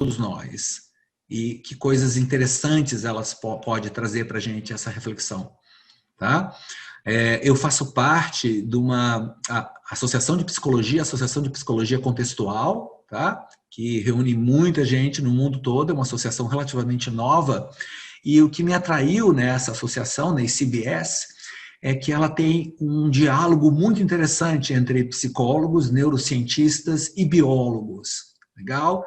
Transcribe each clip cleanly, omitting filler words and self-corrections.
todos nós. E que coisas interessantes elas podem trazer para a gente essa reflexão. Tá? Eu faço parte de uma associação de psicologia contextual, tá? Que reúne muita gente no mundo todo, é uma associação relativamente nova, e o que me atraiu nessa associação, na ICBS, é que ela tem um diálogo muito interessante entre psicólogos, neurocientistas e biólogos. Legal?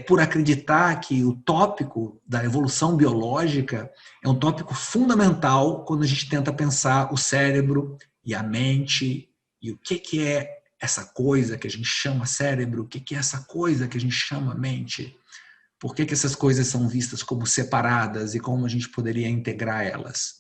Por acreditar que o tópico da evolução biológica é um tópico fundamental quando a gente tenta pensar o cérebro e a mente e o que é essa coisa que a gente chama cérebro, o que é essa coisa que a gente chama mente, por que essas coisas são vistas como separadas e como a gente poderia integrar elas.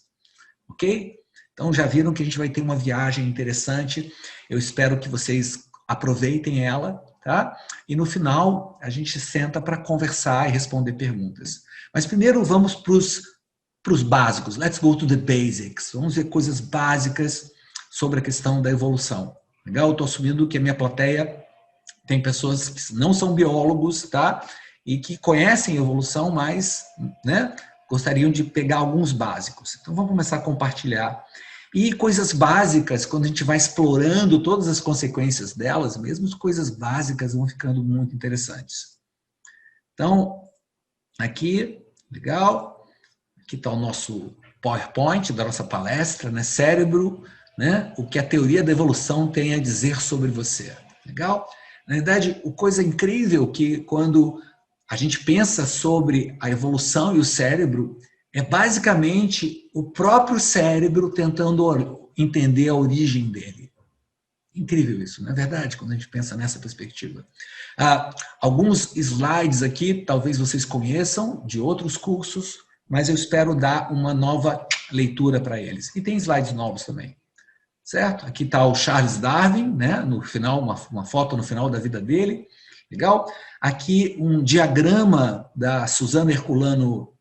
Ok? Então já viram que a gente vai ter uma viagem interessante, eu espero que vocês aproveitem ela. Tá? E no final a gente senta para conversar e responder perguntas. Mas primeiro vamos para os básicos. Let's go to the basics. Vamos ver coisas básicas sobre a questão da evolução. Legal? Eu estou assumindo que a minha plateia tem pessoas que não são biólogos, tá? E que conhecem evolução, mas, né, gostariam de pegar alguns básicos. Então vamos começar a compartilhar. E coisas básicas, quando a gente vai explorando todas as consequências delas, mesmo coisas básicas vão ficando muito interessantes. Então, aqui, legal, aqui está o nosso PowerPoint da nossa palestra, né? Cérebro, né? O que a teoria da evolução tem a dizer sobre você. Legal? Na verdade, a coisa incrível que quando a gente pensa sobre a evolução e o cérebro, é basicamente o próprio cérebro tentando entender a origem dele. Incrível isso, não é verdade? Quando a gente pensa nessa perspectiva. Alguns slides aqui, talvez vocês conheçam de outros cursos, mas eu espero dar uma nova leitura para eles. E tem slides novos também, certo? Aqui está o Charles Darwin, né? No final, uma foto no final da vida dele. Legal? Aqui um diagrama da Susana Herculano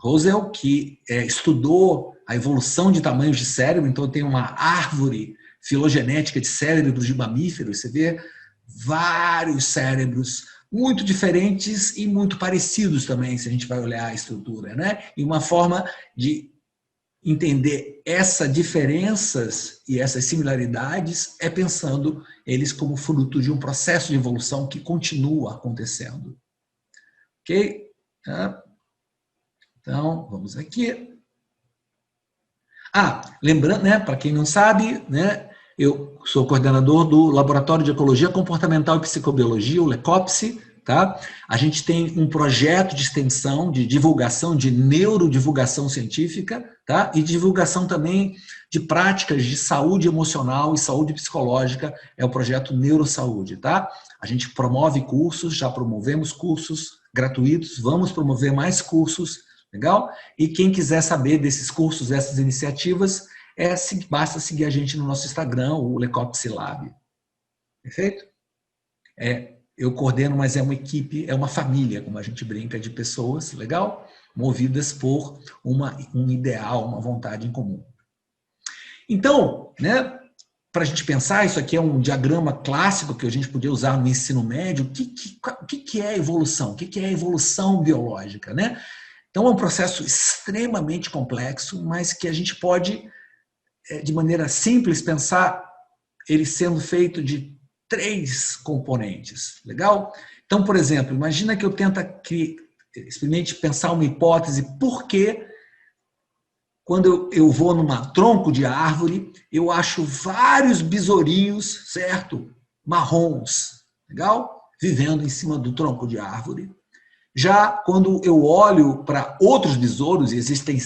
Rosell, que estudou a evolução de tamanhos de cérebro, então tem uma árvore filogenética de cérebros de mamíferos, você vê vários cérebros muito diferentes e muito parecidos também, se a gente vai olhar a estrutura, né? E uma forma de entender essas diferenças e essas similaridades é pensando eles como fruto de um processo de evolução que continua acontecendo. Ok? Então, vamos aqui. Lembrando, né, para quem não sabe, né, eu sou coordenador do Laboratório de Ecologia Comportamental e Psicobiologia, o LECOPSE, tá? A gente tem um projeto de extensão, de divulgação, de neurodivulgação científica, tá? E divulgação também de práticas de saúde emocional e saúde psicológica, é o projeto Neurosaúde, tá? A gente promove cursos, já promovemos cursos gratuitos, vamos promover mais cursos. Legal? E quem quiser saber desses cursos, dessas iniciativas, basta seguir a gente no nosso Instagram, o LECOPSE Lab. Perfeito? Eu coordeno, mas é uma equipe, é uma família, como a gente brinca, de pessoas, legal? Movidas por um ideal, uma vontade em comum. Então, né, para a gente pensar, isso aqui é um diagrama clássico que a gente podia usar no ensino médio. O que é evolução? O que é evolução biológica, né? Então, é um processo extremamente complexo, mas que a gente pode, de maneira simples, pensar ele sendo feito de 3 componentes. Legal? Então, por exemplo, imagina que eu experimente pensar uma hipótese, por que quando eu vou numa tronco de árvore, eu acho vários besourinhos, certo? Marrons, legal? Vivendo em cima do tronco de árvore. Já quando eu olho para outros besouros, e existem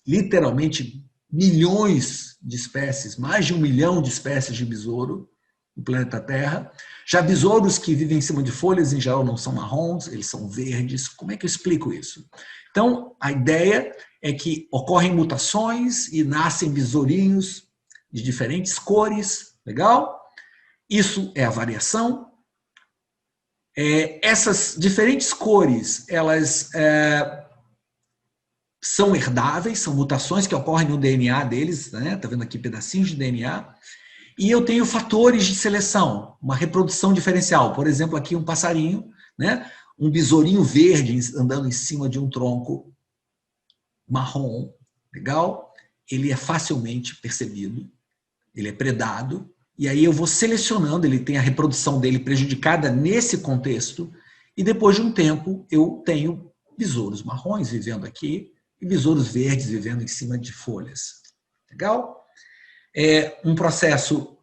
literalmente milhões de espécies, mais de 1 milhão de espécies de besouro no planeta Terra, já besouros que vivem em cima de folhas, em geral, não são marrons, eles são verdes. Como é que eu explico isso? Então, a ideia é que ocorrem mutações e nascem besourinhos de diferentes cores, legal? Isso é a variação. Essas diferentes cores, elas são herdáveis, são mutações que ocorrem no DNA deles, né? Tá vendo aqui pedacinhos de DNA. E eu tenho fatores de seleção, uma reprodução diferencial. Por exemplo, aqui um passarinho, né? um besourinho verde andando em cima de um tronco marrom, legal? Ele é facilmente percebido, ele é predado, e aí eu vou selecionando, ele tem a reprodução dele prejudicada nesse contexto, e depois de um tempo eu tenho besouros marrons vivendo aqui e besouros verdes vivendo em cima de folhas. Legal? É um processo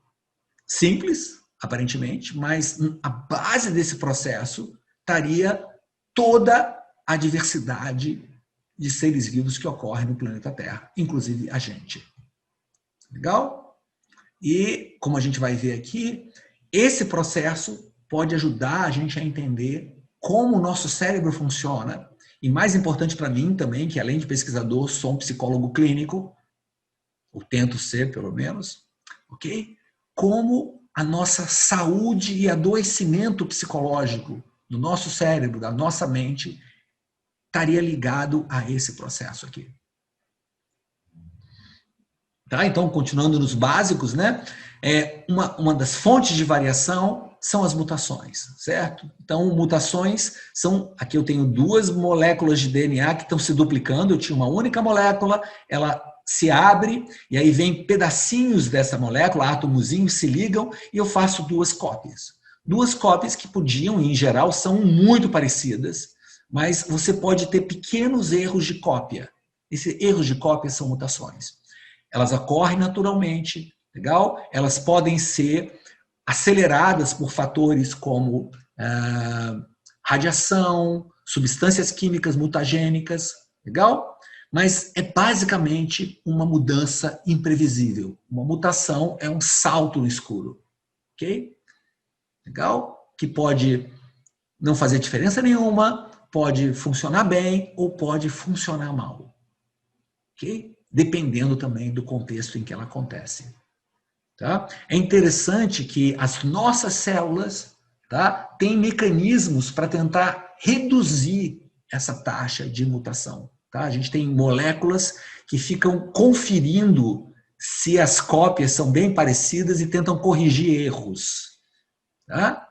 simples, aparentemente, mas a base desse processo estaria toda a diversidade de seres vivos que ocorre no planeta Terra, inclusive a gente. Legal? E, como a gente vai ver aqui, esse processo pode ajudar a gente a entender como o nosso cérebro funciona, e mais importante para mim também, que além de pesquisador, sou um psicólogo clínico, ou tento ser, pelo menos, ok? Como a nossa saúde e adoecimento psicológico do nosso cérebro, da nossa mente, estaria ligado a esse processo aqui. Tá? Então, continuando nos básicos, né? Uma das fontes de variação são as mutações, certo? Então, mutações são... Aqui eu tenho 2 moléculas de DNA que estão se duplicando. Eu tinha uma única molécula, ela se abre, e aí vem pedacinhos dessa molécula, átomozinhos se ligam, e eu faço 2 cópias. 2 cópias que podiam, em geral, são muito parecidas, mas você pode ter pequenos erros de cópia. Esses erros de cópia são mutações. Elas ocorrem naturalmente, legal? Elas podem ser aceleradas por fatores como radiação, substâncias químicas mutagênicas, legal? Mas é basicamente uma mudança imprevisível. Uma mutação é um salto no escuro, ok? Legal? Que pode não fazer diferença nenhuma, pode funcionar bem ou pode funcionar mal, ok? Dependendo também do contexto em que ela acontece. Tá? É interessante que as nossas células, tá, têm mecanismos para tentar reduzir essa taxa de mutação. Tá? A gente tem moléculas que ficam conferindo se as cópias são bem parecidas e tentam corrigir erros. Tá?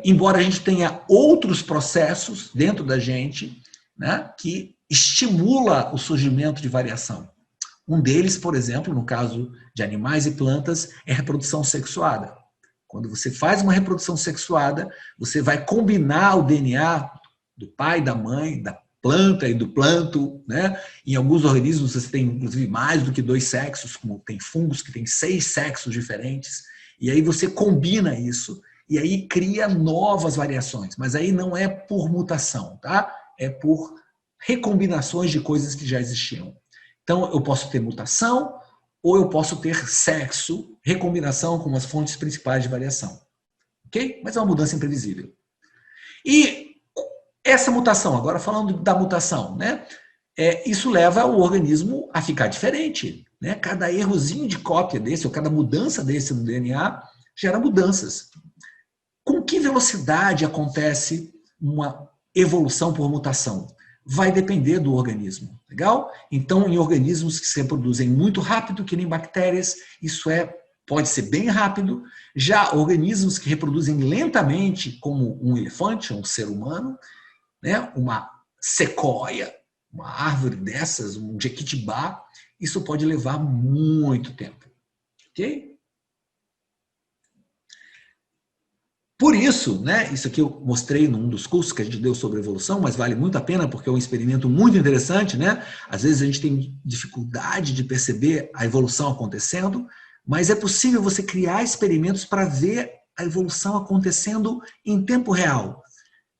Embora a gente tenha outros processos dentro da gente, né, que estimula o surgimento de variação. Um deles, por exemplo, no caso de animais e plantas, é a reprodução sexuada. Quando você faz uma reprodução sexuada, você vai combinar o DNA do pai, da mãe, da planta e do planto, né? Em alguns organismos você tem, inclusive, mais do que 2 sexos, como tem fungos que têm 6 sexos diferentes, e aí você combina isso, e aí cria novas variações, mas aí não é por mutação, tá? É por recombinações de coisas que já existiam. Então, eu posso ter mutação ou eu posso ter sexo, recombinação como as fontes principais de variação. Ok? Mas é uma mudança imprevisível. E essa mutação, agora falando da mutação, né? Isso leva o organismo a ficar diferente. Né? Cada errozinho de cópia desse, ou cada mudança desse no DNA, gera mudanças. Com que velocidade acontece uma evolução por mutação? Vai depender do organismo, legal? Então, em organismos que se reproduzem muito rápido, que nem bactérias, isso pode ser bem rápido. Já organismos que reproduzem lentamente, como um elefante, um ser humano, né? Uma sequoia, uma árvore dessas, um jequitibá, isso pode levar muito tempo, ok? Por isso, né, isso aqui eu mostrei num dos cursos que a gente deu sobre evolução, mas vale muito a pena porque é um experimento muito interessante, né? Às vezes a gente tem dificuldade de perceber a evolução acontecendo, mas é possível você criar experimentos para ver a evolução acontecendo em tempo real,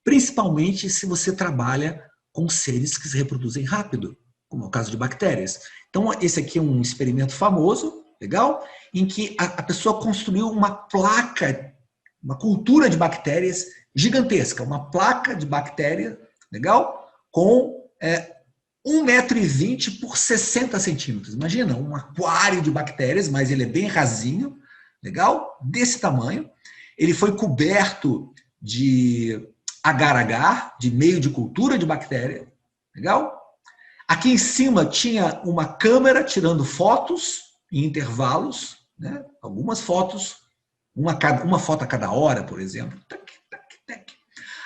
principalmente se você trabalha com seres que se reproduzem rápido, como é o caso de bactérias. Então, esse aqui é um experimento famoso, legal, em que a pessoa construiu uma placa, uma cultura de bactérias gigantesca, uma placa de bactéria, legal? Com 1,20 m por 60 centímetros. Imagina, um aquário de bactérias, mas ele é bem rasinho, legal? Desse tamanho. Ele foi coberto de agar-agar, de meio de cultura de bactéria, legal? Aqui em cima tinha uma câmera tirando fotos em intervalos, né? Algumas fotos, uma foto a cada hora, por exemplo. Tac, tac, tac.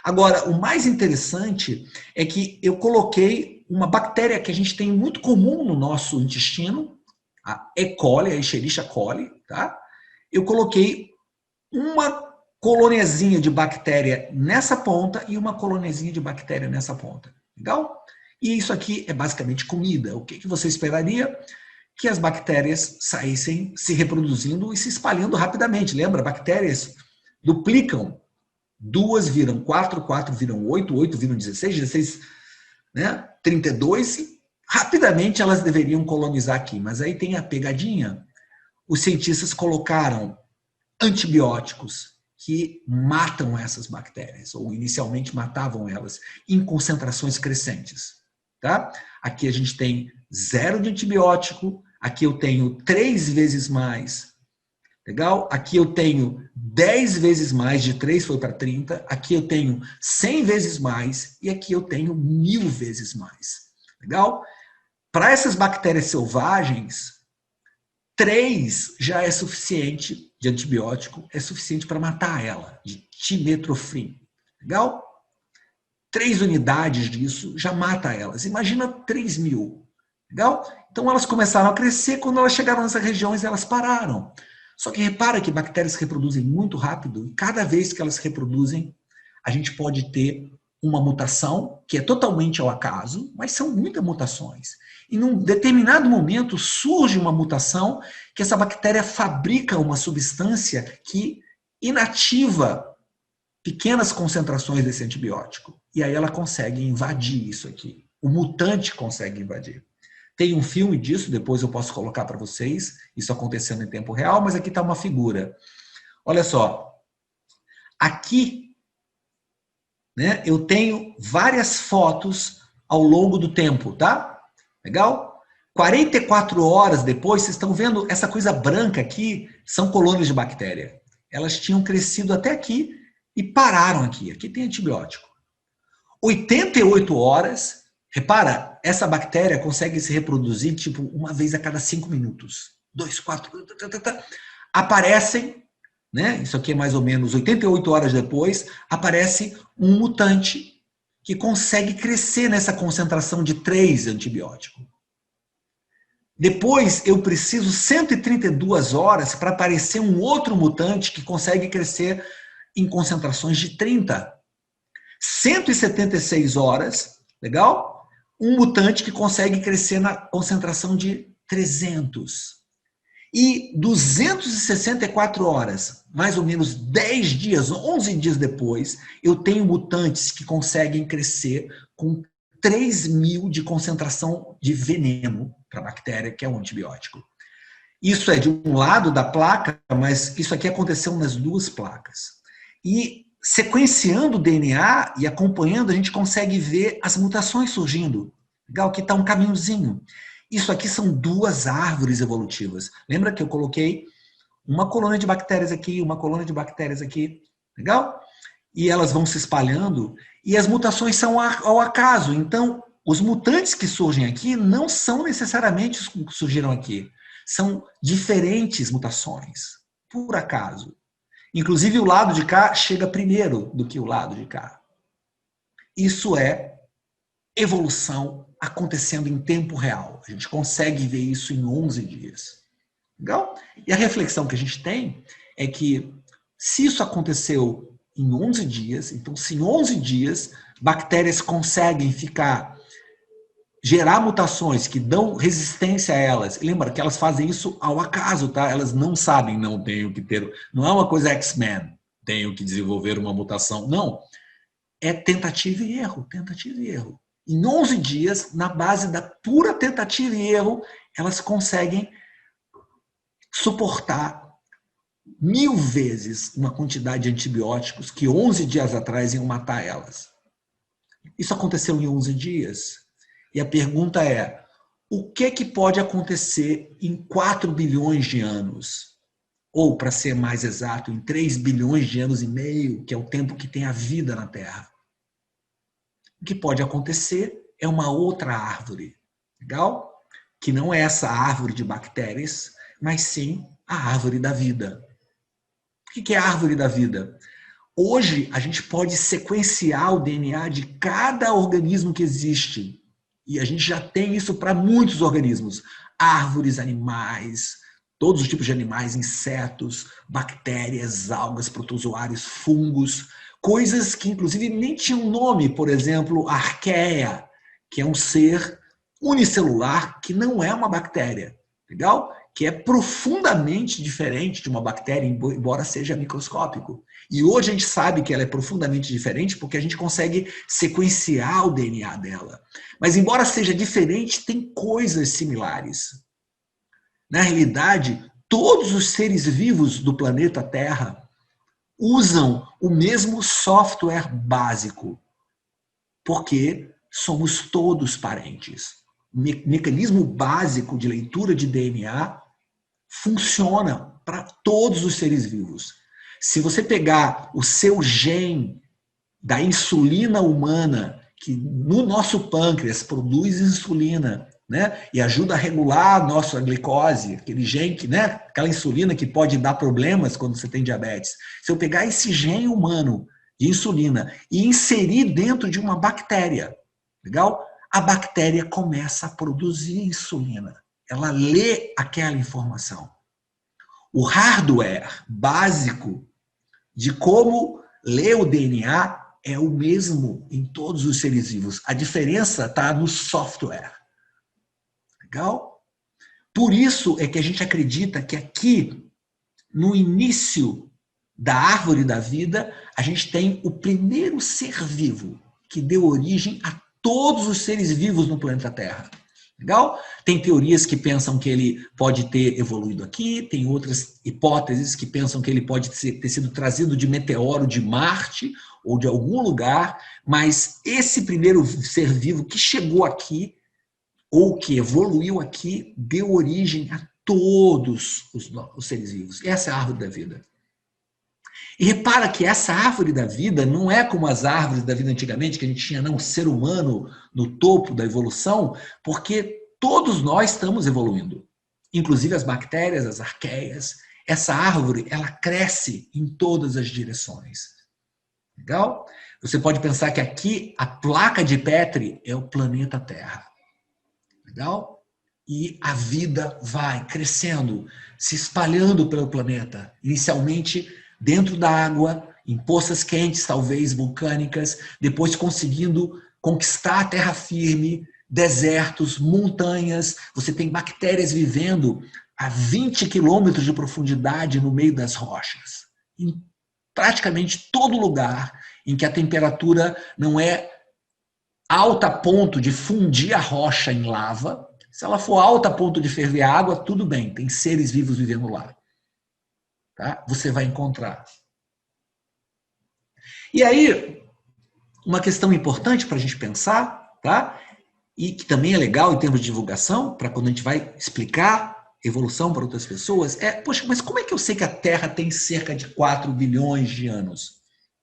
Agora, o mais interessante é que eu coloquei uma bactéria que a gente tem muito comum no nosso intestino, a E. coli, a Escherichia coli, tá? Eu coloquei uma colôniazinha de bactéria nessa ponta e uma colôniazinha de bactéria nessa ponta. Legal? E isso aqui é basicamente comida. O que você esperaria? Que as bactérias saíssem se reproduzindo e se espalhando rapidamente. Lembra? Bactérias duplicam. 2 viram 4, 4 viram 8, 8 viram 16, 16, né? 32. E rapidamente elas deveriam colonizar aqui. Mas aí tem a pegadinha. Os cientistas colocaram antibióticos que matam essas bactérias, ou inicialmente matavam elas, em concentrações crescentes. Tá? Aqui a gente tem 0 de antibiótico, aqui eu tenho 3 vezes mais. Legal? Aqui eu tenho 10 vezes mais, de 3 foi para 30, aqui eu tenho 100 vezes mais, e aqui eu tenho 1000 vezes mais. Legal? Para essas bactérias selvagens, 3 já é suficiente de antibiótico, é suficiente para matar ela, de timetrofrim. Legal? 3 unidades disso já mata elas. Imagina 3.000. Legal? Então elas começaram a crescer, quando elas chegaram nessas regiões, elas pararam. Só que repara que bactérias se reproduzem muito rápido, e cada vez que elas se reproduzem, a gente pode ter uma mutação, que é totalmente ao acaso, mas são muitas mutações. E num determinado momento surge uma mutação que essa bactéria fabrica uma substância que inativa pequenas concentrações desse antibiótico. E aí ela consegue invadir isso aqui. O mutante consegue invadir. Tem um filme disso, depois eu posso colocar para vocês, isso acontecendo em tempo real, mas aqui está uma figura. Olha só. Aqui, né, eu tenho várias fotos ao longo do tempo, tá? Legal? 44 horas depois, vocês estão vendo essa coisa branca aqui, são colônias de bactéria. Elas tinham crescido até aqui e pararam aqui. Aqui tem antibiótico. 88 horas, repara, essa bactéria consegue se reproduzir tipo uma vez a cada 5 minutos. 2, 4, aparecem, né? Isso aqui é mais ou menos 88 horas depois, aparece um mutante que consegue crescer nessa concentração de 3 antibióticos. Depois eu preciso 132 horas para aparecer um outro mutante que consegue crescer em concentrações de 30. 176 horas, legal? Um mutante que consegue crescer na concentração de 300. E 264 horas, mais ou menos 10 dias, 11 dias depois, eu tenho mutantes que conseguem crescer com 3.000 de concentração de veneno para a bactéria, que é um antibiótico. Isso é de um lado da placa, mas isso aqui aconteceu nas duas placas. E sequenciando o DNA e acompanhando, a gente consegue ver as mutações surgindo. Legal? Aqui está um caminhozinho. Isso aqui são 2 árvores evolutivas. Lembra que eu coloquei uma colônia de bactérias aqui, uma colônia de bactérias aqui. Legal? E elas vão se espalhando e as mutações são ao acaso. Então, os mutantes que surgem aqui não são necessariamente os que surgiram aqui. São diferentes mutações, por acaso. Inclusive, o lado de cá chega primeiro do que o lado de cá. Isso é evolução acontecendo em tempo real. A gente consegue ver isso em 11 dias. Legal? E a reflexão que a gente tem é que, se isso aconteceu em 11 dias, então, se em 11 dias bactérias conseguem gerar mutações que dão resistência a elas. Lembra que elas fazem isso ao acaso, tá? Elas não sabem, não tenho que ter. Não é uma coisa X-Men, tenho que desenvolver uma mutação. Não. É tentativa e erro, tentativa e erro. Em 11 dias, na base da pura tentativa e erro, elas conseguem suportar 1000 vezes uma quantidade de antibióticos que 11 dias atrás iam matar elas. Isso aconteceu em 11 dias. E a pergunta é, o que pode acontecer em 4 bilhões de anos? Ou, para ser mais exato, em 3 bilhões de anos e meio, que é o tempo que tem a vida na Terra. O que pode acontecer é uma outra árvore, legal? Que não é essa árvore de bactérias, mas sim a árvore da vida. O que é a árvore da vida? Hoje, a gente pode sequenciar o DNA de cada organismo que existe. E a gente já tem isso para muitos organismos. Árvores, animais, todos os tipos de animais, insetos, bactérias, algas, protozoários, fungos, coisas que inclusive nem tinham nome, por exemplo, a arqueia, que é um ser unicelular que não é uma bactéria, legal? Que é profundamente diferente de uma bactéria, embora seja microscópico. E hoje a gente sabe que ela é profundamente diferente porque a gente consegue sequenciar o DNA dela. Mas embora seja diferente, tem coisas similares. Na realidade, todos os seres vivos do planeta Terra usam o mesmo software básico, porque somos todos parentes. O mecanismo básico de leitura de DNA funciona para todos os seres vivos. Se você pegar o seu gene da insulina humana, que no nosso pâncreas produz insulina, né, e ajuda a regular a nossa glicose, aquele gene, né, aquela insulina que pode dar problemas quando você tem diabetes. Se eu pegar esse gene humano de insulina e inserir dentro de uma bactéria, legal? A bactéria começa a produzir insulina. Ela lê aquela informação. O hardware básico de como ler o DNA é o mesmo em todos os seres vivos. A diferença está no software. Legal? Por isso é que a gente acredita que aqui, no início da árvore da vida, a gente tem o primeiro ser vivo que deu origem a todos os seres vivos no planeta Terra. Legal? Tem teorias que pensam que ele pode ter evoluído aqui, tem outras hipóteses que pensam que ele pode ter sido trazido de meteoro de Marte ou de algum lugar, mas esse primeiro ser vivo que chegou aqui, ou que evoluiu aqui, deu origem a todos os seres vivos. Essa é a árvore da vida. E repara que essa árvore da vida não é como as árvores da vida antigamente, que a gente tinha um ser humano no topo da evolução, porque todos nós estamos evoluindo. Inclusive as bactérias, as arqueias. Essa árvore, ela cresce em todas as direções. Legal? Você pode pensar que aqui a placa de Petri é o planeta Terra. Legal? E a vida vai crescendo, se espalhando pelo planeta. Inicialmente dentro da água, em poças quentes, talvez vulcânicas, depois conseguindo conquistar a terra firme, desertos, montanhas. Você tem bactérias vivendo a 20 quilômetros de profundidade no meio das rochas. Em praticamente todo lugar em que a temperatura não é alta a ponto de fundir a rocha em lava. Se ela for alta a ponto de ferver a água, tudo bem, tem seres vivos vivendo lá. Tá? Você vai encontrar. E aí, uma questão importante para a gente pensar, tá? E que também é legal em termos de divulgação, para quando a gente vai explicar evolução para outras pessoas, poxa, mas como é que eu sei que a Terra tem cerca de 4 bilhões de anos?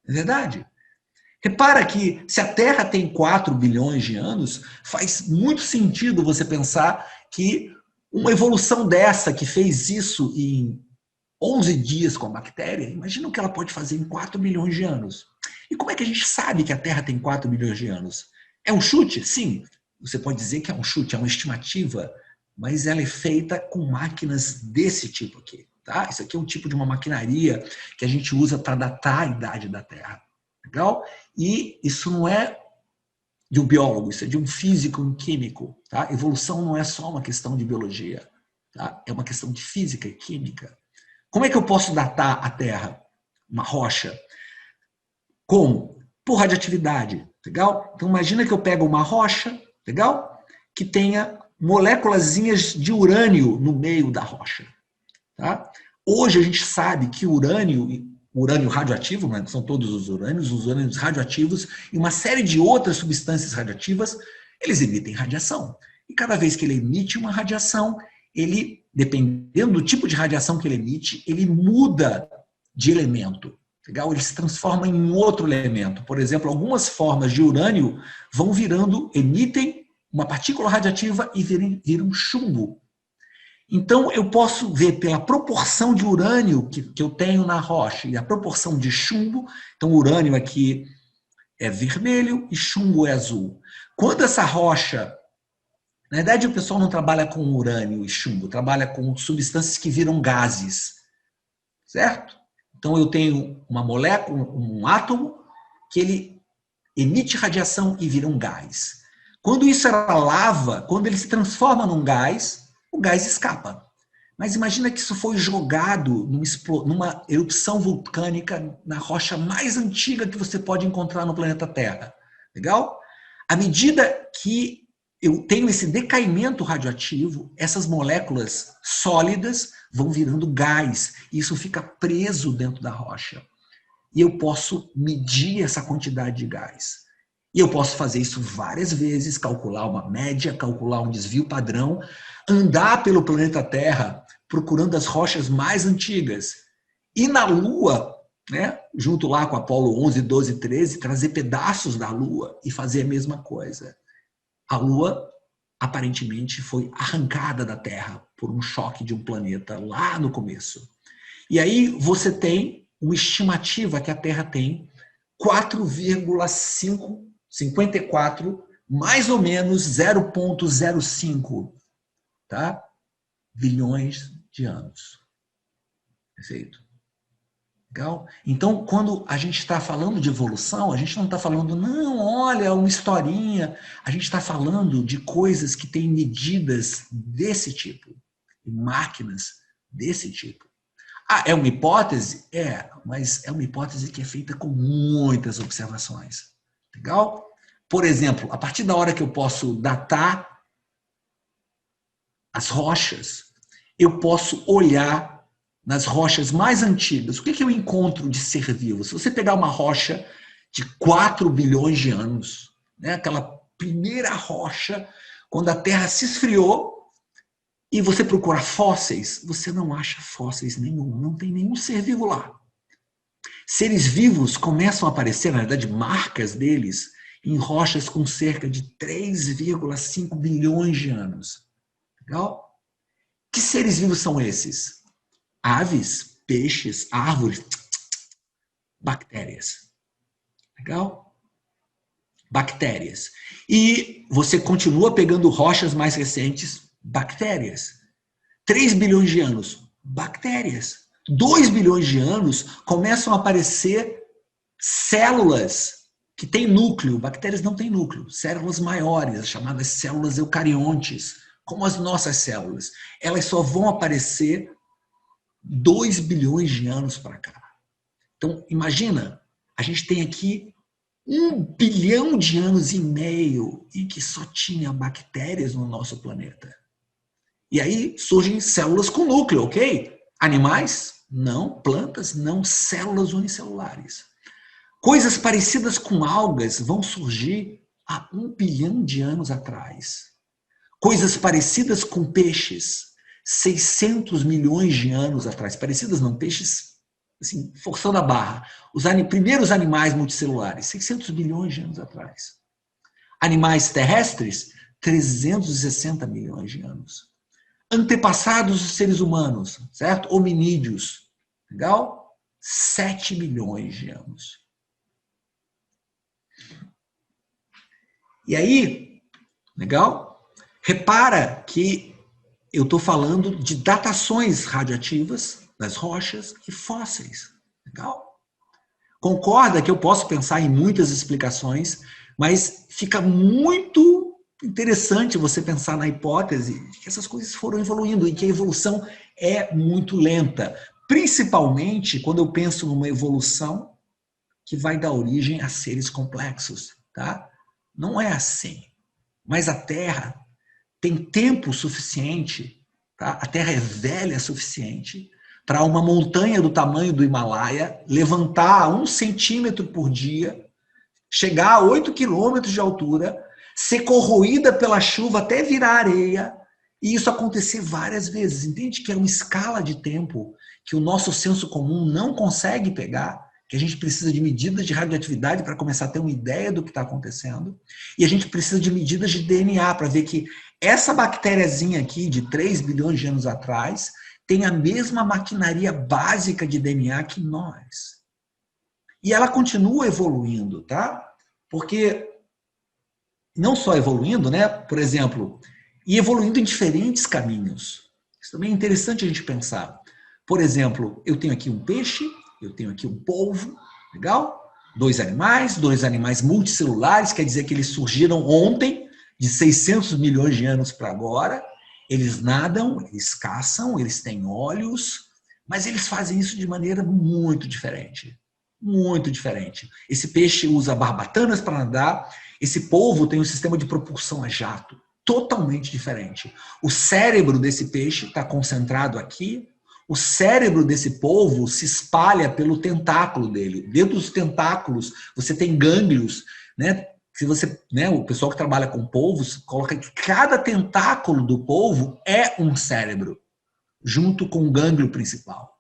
É verdade? Repara que se a Terra tem 4 bilhões de anos, faz muito sentido você pensar que uma evolução dessa, que fez isso em 11 dias com a bactéria, imagina o que ela pode fazer em 4 bilhões de anos. E como é que a gente sabe que a Terra tem 4 bilhões de anos? É um chute? Sim. Você pode dizer que é um chute, é uma estimativa, mas ela é feita com máquinas desse tipo aqui. Tá? Isso aqui é um tipo de uma maquinaria que a gente usa para datar a idade da Terra. Legal? E isso não é de um biólogo, isso é de um físico, um químico. Tá? Evolução não é só uma questão de biologia. Tá? É uma questão de física e química. Como é que eu posso datar a Terra? Uma rocha? Como? Por radioatividade. Legal? Então imagina que eu pego uma rocha, legal? Que tenha moléculazinhas de urânio no meio da rocha. Tá? Hoje a gente sabe que o urânio radioativo, né, são todos os urânios radioativos e uma série de outras substâncias radioativas, eles emitem radiação. E cada vez que ele emite uma radiação, ele, dependendo do tipo de radiação que ele emite, ele muda de elemento. Legal? Ele se transforma em outro elemento. Por exemplo, algumas formas de urânio emitem uma partícula radioativa e viram chumbo. Então, eu posso ver pela proporção de urânio que eu tenho na rocha e a proporção de chumbo. Então, o urânio aqui é vermelho e chumbo é azul. Quando essa rocha... Na verdade, o pessoal não trabalha com urânio e chumbo, trabalha com substâncias que viram gases, certo? Então, eu tenho uma molécula, um átomo, que ele emite radiação e vira um gás. Quando isso era lava, quando ele se transforma num gás, o gás escapa. Mas imagina que isso foi jogado numa erupção vulcânica na rocha mais antiga que você pode encontrar no planeta Terra. Legal? À medida que eu tenho esse decaimento radioativo, essas moléculas sólidas vão virando gás. E isso fica preso dentro da rocha. E eu posso medir essa quantidade de gás. E eu posso fazer isso várias vezes, calcular uma média, calcular um desvio padrão, andar pelo planeta Terra procurando as rochas mais antigas. E na Lua, né, junto lá com Apolo 11, 12, 13, trazer pedaços da Lua e fazer a mesma coisa. A Lua, aparentemente, foi arrancada da Terra por um choque de um planeta lá no começo. E aí você tem uma estimativa que a Terra tem 4,54, mais ou menos 0,05, tá? bilhões de anos. Perfeito? Legal? Então, quando a gente está falando de evolução, a gente não está falando, não, olha, uma historinha. A gente está falando de coisas que têm medidas desse tipo, máquinas desse tipo. Ah, é uma hipótese? É, mas é uma hipótese que é feita com muitas observações. Legal? Por exemplo, a partir da hora que eu posso datar as rochas, eu posso olhar nas rochas mais antigas. O que eu encontro de ser vivo? Se você pegar uma rocha de 4 bilhões de anos, né, aquela primeira rocha, quando a Terra se esfriou, e você procurar fósseis, você não acha fósseis nenhum, não tem nenhum ser vivo lá. Seres vivos começam a aparecer, na verdade, marcas deles, em rochas com cerca de 3,5 bilhões de anos. Legal? Que seres vivos são esses? Aves, peixes, árvores, bactérias. Legal? Bactérias. E você continua pegando rochas mais recentes, bactérias. 3 bilhões de anos, bactérias. 2 bilhões de anos, começam a aparecer células que têm núcleo. Bactérias não têm núcleo. Células maiores, chamadas células eucariontes, como as nossas células. Elas só vão aparecer 2 bilhões de anos para cá. Então, imagina, a gente tem aqui 1 bilhão de anos e meio em que só tinha bactérias no nosso planeta. E aí surgem células com núcleo, ok? Animais? Não. Plantas? Não. Células unicelulares. Coisas parecidas com algas vão surgir há 1 bilhão de anos atrás. Coisas parecidas com peixes, 600 milhões de anos atrás. Parecidas não, peixes, assim, forçando a barra. Os primeiros animais multicelulares, 600 milhões de anos atrás. Animais terrestres, 360 milhões de anos. Antepassados dos seres humanos, certo? Hominídeos, legal? 7 milhões de anos. E aí, legal? Repara que eu estou falando de datações radioativas das rochas e fósseis, legal? Concorda que eu posso pensar em muitas explicações, mas fica muito interessante você pensar na hipótese de que essas coisas foram evoluindo e que a evolução é muito lenta. Principalmente quando eu penso numa evolução que vai dar origem a seres complexos, tá? Não é assim. Mas a Terra tem tempo suficiente, tá? A Terra é velha o suficiente para uma montanha do tamanho do Himalaia levantar 1 centímetro por dia, chegar a 8 quilômetros de altura, ser corroída pela chuva até virar areia, e isso acontecer várias vezes. Entende que é uma escala de tempo que o nosso senso comum não consegue pegar, que a gente precisa de medidas de radioatividade para começar a ter uma ideia do que está acontecendo, e a gente precisa de medidas de DNA para ver que Essa bactériazinha aqui, de 3 bilhões de anos atrás, tem a mesma maquinaria básica de DNA que nós. E ela continua evoluindo, tá? Porque não só evoluindo, né? Por exemplo, e evoluindo em diferentes caminhos. Isso também é interessante a gente pensar. Por exemplo, eu tenho aqui um peixe, eu tenho aqui um polvo, legal? Dois animais multicelulares, quer dizer que eles surgiram ontem, de 600 milhões de anos para agora. Eles nadam, eles caçam, eles têm olhos, mas eles fazem isso de maneira muito diferente. Muito diferente. Esse peixe usa barbatanas para nadar, esse polvo tem um sistema de propulsão a jato, totalmente diferente. O cérebro desse peixe está concentrado aqui, o cérebro desse polvo se espalha pelo tentáculo dele. Dentro dos tentáculos você tem gânglios, né? Se você, né, o pessoal que trabalha com polvos coloca que cada tentáculo do polvo é um cérebro, junto com o gânglio principal.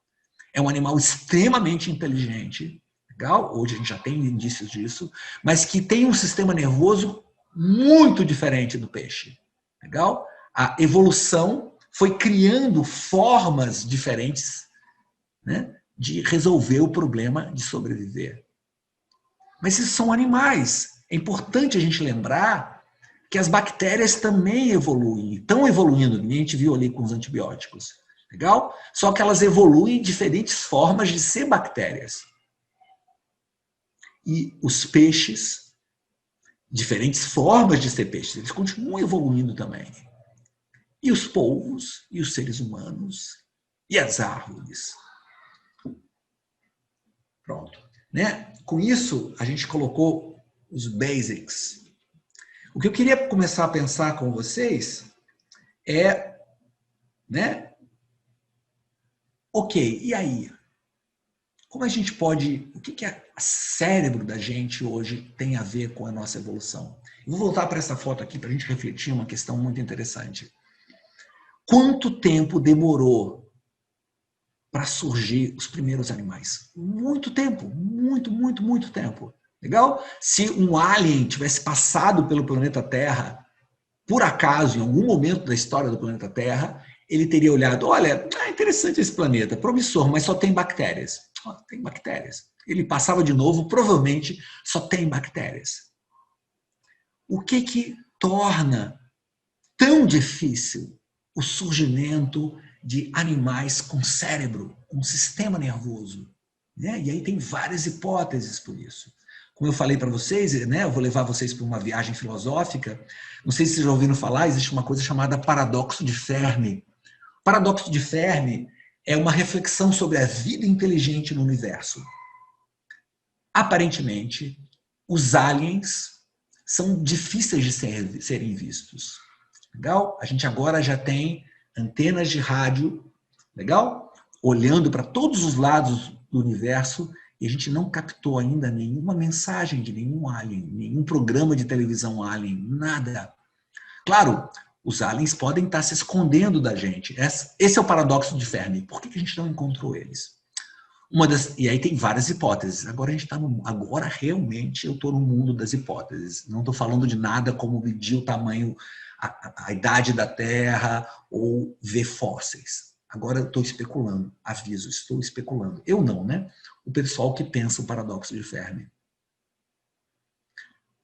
É um animal extremamente inteligente, legal? Hoje a gente já tem indícios disso, mas que tem um sistema nervoso muito diferente do peixe, legal? A evolução foi criando formas diferentes, né, de resolver o problema de sobreviver. Mas esses são animais. É importante a gente lembrar que as bactérias também evoluem, estão evoluindo, nem a gente viu ali com os antibióticos. Legal? Só que elas evoluem em diferentes formas de ser bactérias. E os peixes, diferentes formas de ser peixes, eles continuam evoluindo também. E os polvos, e os seres humanos, e as árvores. Pronto. Né? Com isso, a gente colocou os basics. O que eu queria começar a pensar com vocês é, né? Ok, e aí? Como a gente pode... O que o cérebro da gente hoje tem a ver com a nossa evolução? Eu vou voltar para essa foto aqui para a gente refletir uma questão muito interessante. Quanto tempo demorou para surgir os primeiros animais? Muito tempo, muito tempo. Legal? Se um alien tivesse passado pelo planeta Terra, por acaso, em algum momento da história do planeta Terra, ele teria olhado, olha, é interessante esse planeta, promissor, mas só tem bactérias. Tem bactérias. Ele passava de novo, provavelmente só tem bactérias. O que torna tão difícil o surgimento de animais com cérebro, com sistema nervoso? Né? E aí tem várias hipóteses por isso. Como eu falei para vocês, né, eu vou levar vocês para uma viagem filosófica. Não sei se vocês já ouviram falar, existe uma coisa chamada paradoxo de Fermi. O paradoxo de Fermi é uma reflexão sobre a vida inteligente no universo. Aparentemente, os aliens são difíceis de serem vistos. Legal? A gente agora já tem antenas de rádio, legal? Olhando para todos os lados do universo, e a gente não captou ainda nenhuma mensagem de nenhum alien, nenhum programa de televisão alien, nada. Claro, os aliens podem estar se escondendo da gente. Esse é o paradoxo de Fermi. Por que a gente não encontrou eles? E aí tem várias hipóteses. Agora agora realmente eu estou no mundo das hipóteses. Não estou falando de nada como medir o tamanho, a idade da Terra ou ver fósseis. Agora eu estou especulando, aviso, estou especulando. Eu não, né? O pessoal que pensa o paradoxo de Fermi.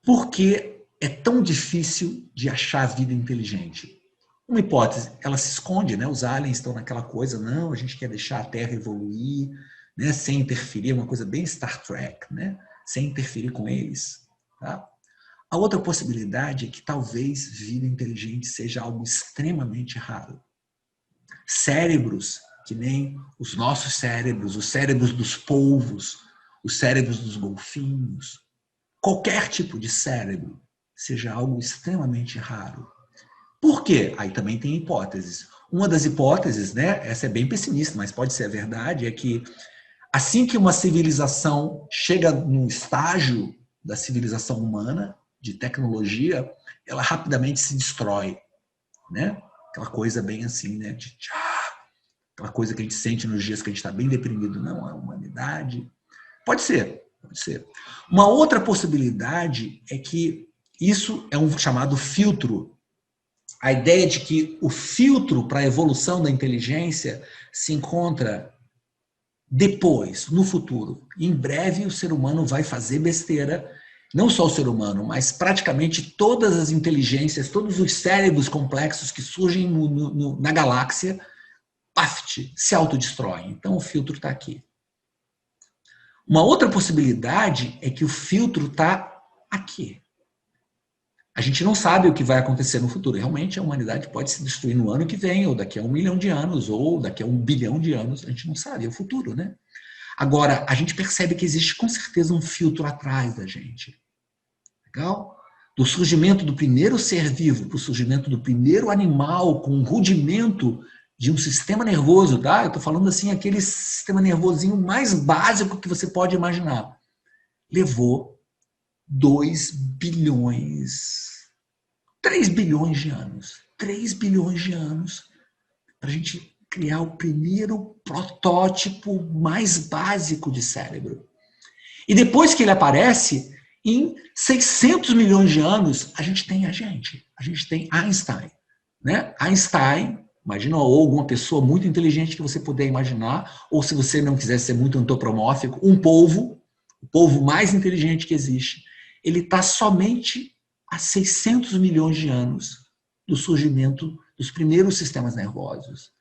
Por que é tão difícil de achar vida inteligente? Uma hipótese, ela se esconde, né? Os aliens estão naquela coisa, não, a gente quer deixar a Terra evoluir, né? Sem interferir, uma coisa bem Star Trek, né? Sem interferir com eles. Tá? A outra possibilidade é que talvez vida inteligente seja algo extremamente raro. Cérebros, que nem os nossos cérebros, os cérebros dos polvos, os cérebros dos golfinhos, qualquer tipo de cérebro seja algo extremamente raro. Por quê? Aí também tem hipóteses. Uma das hipóteses, né, essa é bem pessimista, mas pode ser a verdade, é que assim que uma civilização chega num estágio da civilização humana, de tecnologia, ela rapidamente se destrói, né? Aquela coisa bem assim, né? Aquela coisa que a gente sente nos dias que a gente está bem deprimido, não, a humanidade. Pode ser, pode ser. Uma outra possibilidade é que isso é um chamado filtro. a ideia de que o filtro para a evolução da inteligência se encontra depois, no futuro. Em breve, o ser humano vai fazer besteira, não só o ser humano, mas praticamente todas as inteligências, todos os cérebros complexos que surgem na galáxia, paft, se autodestroem. Então, o filtro está aqui. Uma outra possibilidade é que o filtro está aqui. A gente não sabe o que vai acontecer no futuro. Realmente, a humanidade pode se destruir no ano que vem, ou daqui a 1 milhão de anos, ou daqui a 1 bilhão de anos. A gente não sabe, é o futuro, né? Agora, a gente percebe que existe com certeza um filtro atrás da gente. Legal? Do surgimento do primeiro ser vivo para o surgimento do primeiro animal com um rudimento de um sistema nervoso, tá? Eu estou falando assim, aquele sistema nervosinho mais básico que você pode imaginar. Levou 2 bilhões, 3 bilhões de anos. 3 bilhões de anos para a gente criar o primeiro protótipo mais básico de cérebro. E depois que ele aparece, em 600 milhões de anos, a gente tem a gente tem Einstein. Né? Einstein, imagina, ou alguma pessoa muito inteligente que você puder imaginar, ou se você não quiser ser muito antropomórfico, um polvo, o polvo mais inteligente que existe, ele está somente a 600 milhões de anos do surgimento dos primeiros sistemas nervosos.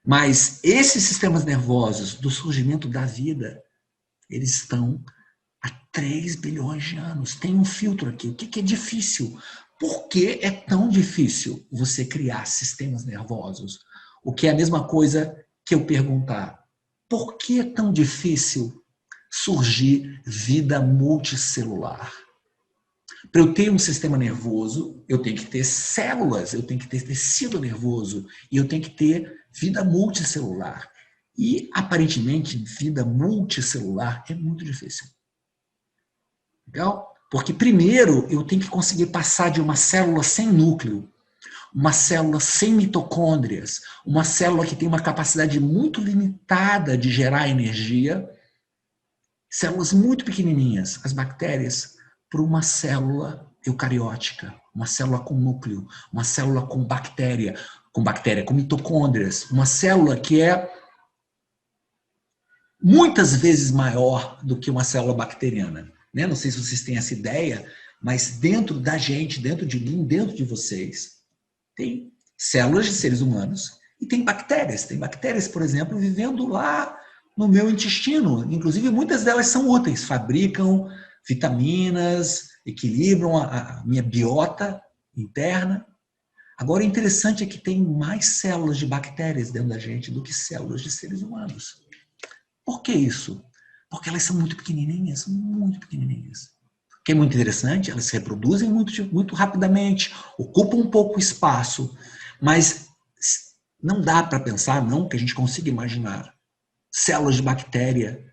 Mas esses sistemas nervosos do surgimento da vida, eles estão há 3 bilhões de anos. Tem um filtro aqui. O que é difícil? Por que é tão difícil você criar sistemas nervosos? O que é a mesma coisa que eu perguntar: por que é tão difícil surgir vida multicelular? Para eu ter um sistema nervoso, eu tenho que ter células, eu tenho que ter tecido nervoso e eu tenho que ter vida multicelular. E, aparentemente, vida multicelular é muito difícil. Legal? Porque, primeiro, eu tenho que conseguir passar de uma célula sem núcleo, uma célula sem mitocôndrias, uma célula que tem uma capacidade muito limitada de gerar energia, células muito pequenininhas, as bactérias, para uma célula eucariótica, uma célula com núcleo, uma célula com bactéria, com mitocôndrias, uma célula que é muitas vezes maior do que uma célula bacteriana. Né? Não sei se vocês têm essa ideia, mas dentro da gente, dentro de mim, dentro de vocês, tem células de seres humanos e tem bactérias. Tem bactérias, por exemplo, vivendo lá no meu intestino. Inclusive, muitas delas são úteis, fabricam vitaminas, equilibram a minha biota interna. Agora, o interessante é que tem mais células de bactérias dentro da gente do que células de seres humanos. Por que isso? Porque elas são muito pequenininhas, muito pequenininhas. O que é muito interessante, elas se reproduzem muito rapidamente, ocupam um pouco espaço, mas não dá para pensar, não, que a gente consiga imaginar células de bactéria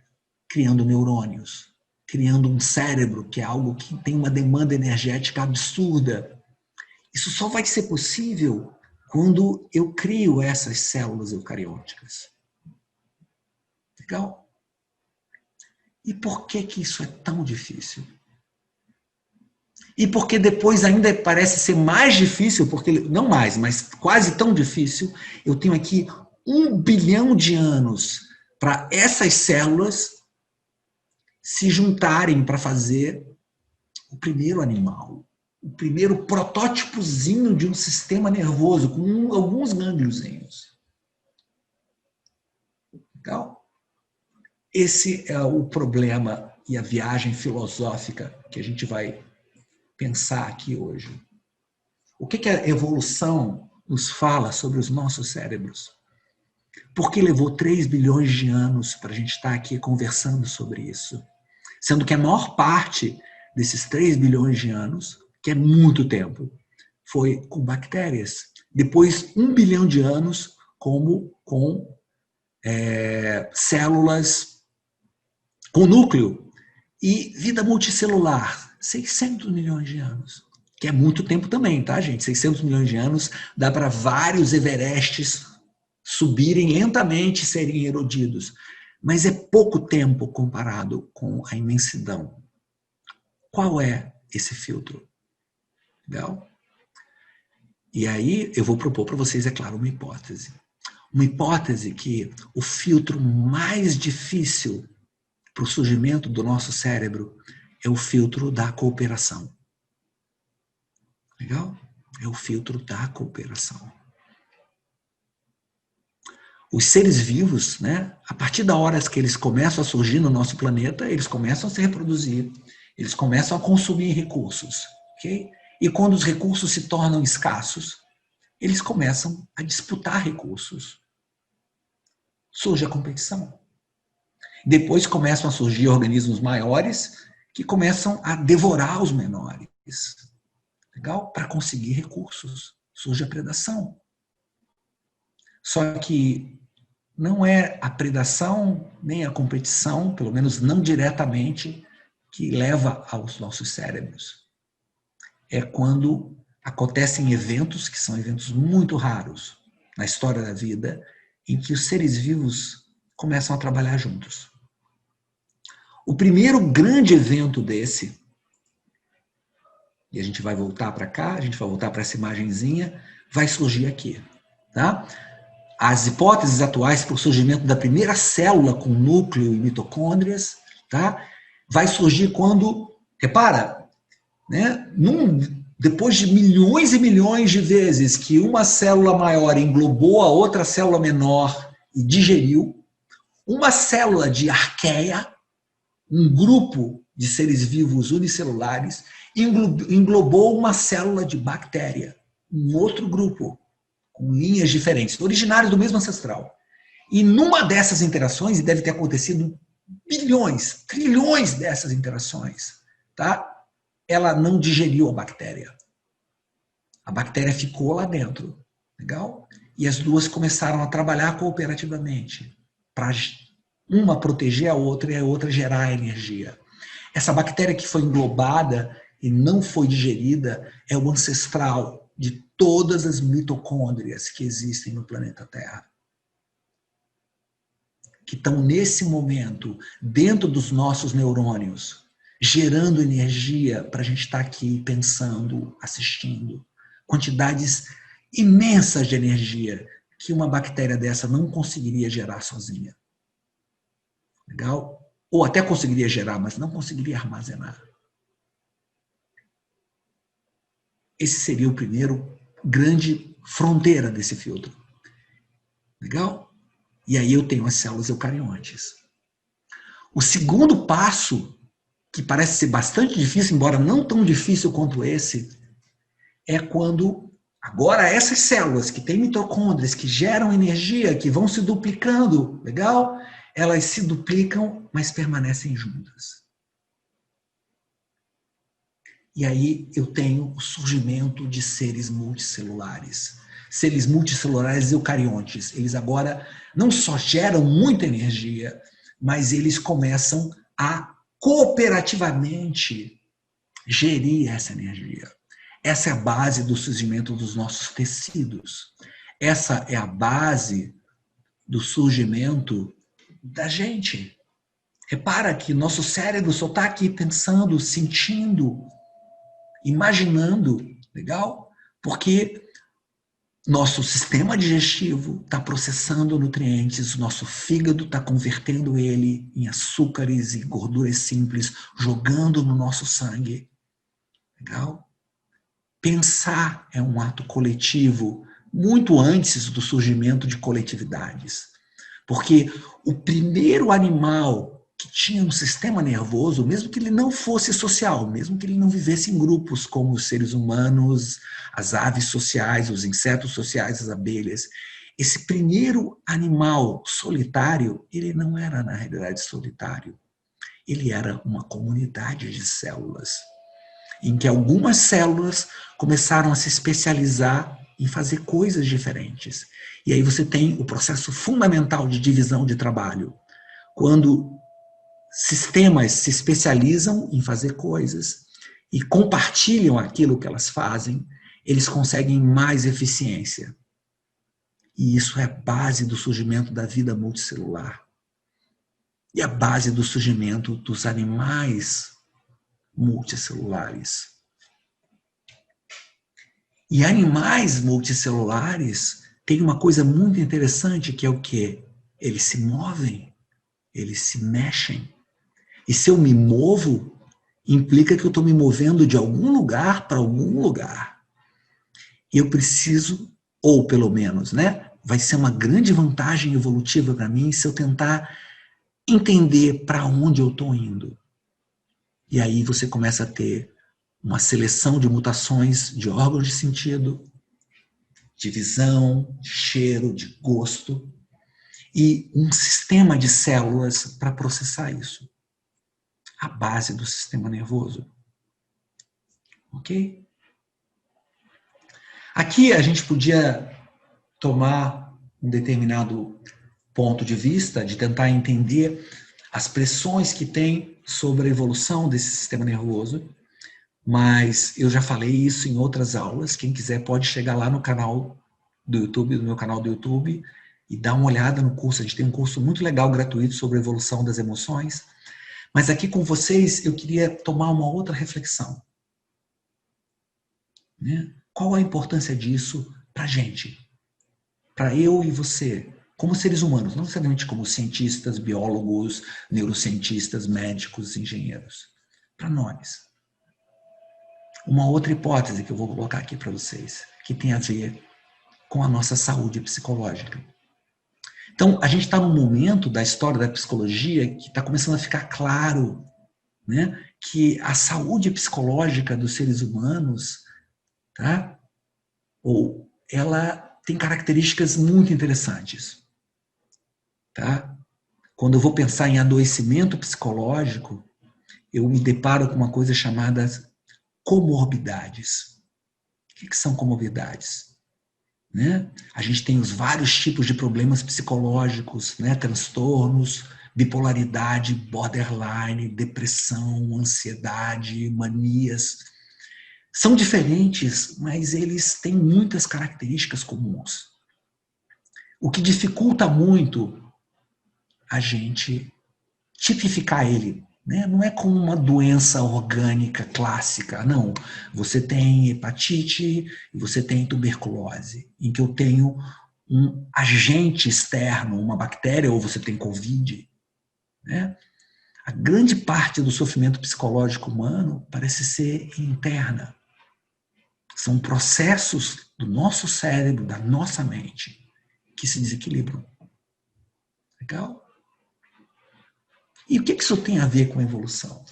criando neurônios, criando um cérebro, que é algo que tem uma demanda energética absurda. Isso só vai ser possível quando eu crio essas células eucarióticas. Legal? E por que isso é tão difícil? E porque depois ainda parece ser mais difícil, porque não mais, mas quase tão difícil, eu tenho aqui 1 bilhão de anos para essas células se juntarem para fazer o primeiro animal, o primeiro protótipozinho de um sistema nervoso com alguns gângliozinhos. Legal? Esse é o problema e a viagem filosófica que a gente vai pensar aqui hoje. O que a evolução nos fala sobre os nossos cérebros? Por que levou 3 bilhões de anos para a gente estar aqui conversando sobre isso? Sendo que a maior parte desses 3 bilhões de anos, que é muito tempo, foi com bactérias. Depois, 1 bilhão de anos com células com núcleo. E vida multicelular, 600 milhões de anos. Que é muito tempo também, tá, gente? 600 milhões de anos dá para vários Everestes subirem lentamente e serem erodidos. Mas é pouco tempo comparado com a imensidão. Qual é esse filtro? Legal? E aí eu vou propor para vocês, é claro, uma hipótese. Uma hipótese que o filtro mais difícil para o surgimento do nosso cérebro é o filtro da cooperação. Legal? É o filtro da cooperação. Os seres vivos, né, a partir da hora que eles começam a surgir no nosso planeta, eles começam a se reproduzir, eles começam a consumir recursos, ok? E quando os recursos se tornam escassos, eles começam a disputar recursos. Surge a competição. Depois começam a surgir organismos maiores que começam a devorar os menores. Legal? Para conseguir recursos. Surge a predação. Só que não é a predação nem a competição, pelo menos não diretamente, que leva aos nossos cérebros. É quando acontecem eventos, que são eventos muito raros na história da vida, em que os seres vivos começam a trabalhar juntos. O primeiro grande evento desse, e a gente vai voltar para cá, a gente vai voltar para essa imagenzinha, vai surgir aqui. Tá? As hipóteses atuais para o surgimento da primeira célula com núcleo e mitocôndrias, tá? Vai surgir quando, repara, né? Depois de milhões e milhões de vezes que uma célula maior englobou a outra célula menor e digeriu, uma célula de arqueia, um grupo de seres vivos unicelulares, englobou uma célula de bactéria, um outro grupo, com linhas diferentes, originários do mesmo ancestral. E numa dessas interações, e deve ter acontecido bilhões, trilhões dessas interações, tá? Ela não digeriu a bactéria. A bactéria ficou lá dentro, legal? E as duas começaram a trabalhar cooperativamente, para uma proteger a outra e a outra gerar energia. Essa bactéria que foi englobada e não foi digerida é o ancestral de todas as mitocôndrias que existem no planeta Terra. Que estão nesse momento dentro dos nossos neurônios, gerando energia para a gente estar aqui pensando, assistindo. Quantidades imensas de energia que uma bactéria dessa não conseguiria gerar sozinha. Legal? Ou até conseguiria gerar, mas não conseguiria armazenar. Esse seria o primeiro grande fronteira desse filtro. Legal? E aí eu tenho as células eucariontes. O segundo passo, que parece ser bastante difícil, embora não tão difícil quanto esse, é quando agora essas células que têm mitocôndrias, que geram energia, que vão se duplicando, legal? Elas se duplicam, mas permanecem juntas. E aí eu tenho o surgimento de seres multicelulares. Seres multicelulares eucariontes. Eles agora não só geram muita energia, mas eles começam a cooperativamente gerir essa energia. Essa é a base do surgimento dos nossos tecidos. Essa é a base do surgimento da gente. Repara que nosso cérebro só está aqui pensando, sentindo, imaginando, legal? Porque nosso sistema digestivo está processando nutrientes, nosso fígado está convertendo ele em açúcares e gorduras simples, jogando no nosso sangue. Legal? Pensar é um ato coletivo muito antes do surgimento de coletividades. Porque o primeiro animal que tinha um sistema nervoso, mesmo que ele não fosse social, mesmo que ele não vivesse em grupos como os seres humanos, as aves sociais, os insetos sociais, as abelhas, esse primeiro animal solitário, ele não era na realidade solitário. Ele era uma comunidade de células, em que algumas células começaram a se especializar em fazer coisas diferentes. E aí você tem o processo fundamental de divisão de trabalho. Quando sistemas se especializam em fazer coisas e compartilham aquilo que elas fazem, eles conseguem mais eficiência. E isso é a base do surgimento da vida multicelular. E a base do surgimento dos animais multicelulares. E animais multicelulares têm uma coisa muito interessante que é o quê? Eles se movem, eles se mexem. E se eu me movo, implica que eu estou me movendo de algum lugar para algum lugar. E eu preciso, ou pelo menos, né? Vai ser uma grande vantagem evolutiva para mim se eu tentar entender para onde eu estou indo. E aí você começa a ter uma seleção de mutações de órgãos de sentido, de visão, de cheiro, de gosto, e um sistema de células para processar isso. A base do sistema nervoso. Ok? Aqui a gente podia tomar um determinado ponto de vista, de tentar entender as pressões que tem sobre a evolução desse sistema nervoso, mas eu já falei isso em outras aulas. Quem quiser pode chegar lá no canal do YouTube, no meu canal do YouTube, e dar uma olhada no curso. A gente tem um curso muito legal, gratuito, sobre a evolução das emoções. Mas aqui com vocês eu queria tomar uma outra reflexão. Né? Qual a importância disso para a gente? Para eu e você, como seres humanos, não necessariamente como cientistas, biólogos, neurocientistas, médicos, engenheiros. Para nós. Uma outra hipótese que eu vou colocar aqui para vocês, que tem a ver com a nossa saúde psicológica. Então, a gente está num momento da história da psicologia que está começando a ficar claro, né, que a saúde psicológica dos seres humanos, tá, ou ela tem características muito interessantes. Tá? Quando eu vou pensar em adoecimento psicológico, eu me deparo com uma coisa chamada comorbidades. O que são comorbidades? Né? A gente tem os vários tipos de problemas psicológicos, né? Transtornos, bipolaridade, borderline, depressão, ansiedade, manias. São diferentes, mas eles têm muitas características comuns. O que dificulta muito a gente tipificar ele. Né? Não é como uma doença orgânica clássica, não. Você tem hepatite e você tem tuberculose, em que eu tenho um agente externo, uma bactéria, ou você tem Covid. Né? A grande parte do sofrimento psicológico humano parece ser interna. São processos do nosso cérebro, da nossa mente, que se desequilibram. Legal? E o que isso tem a ver com a evolução?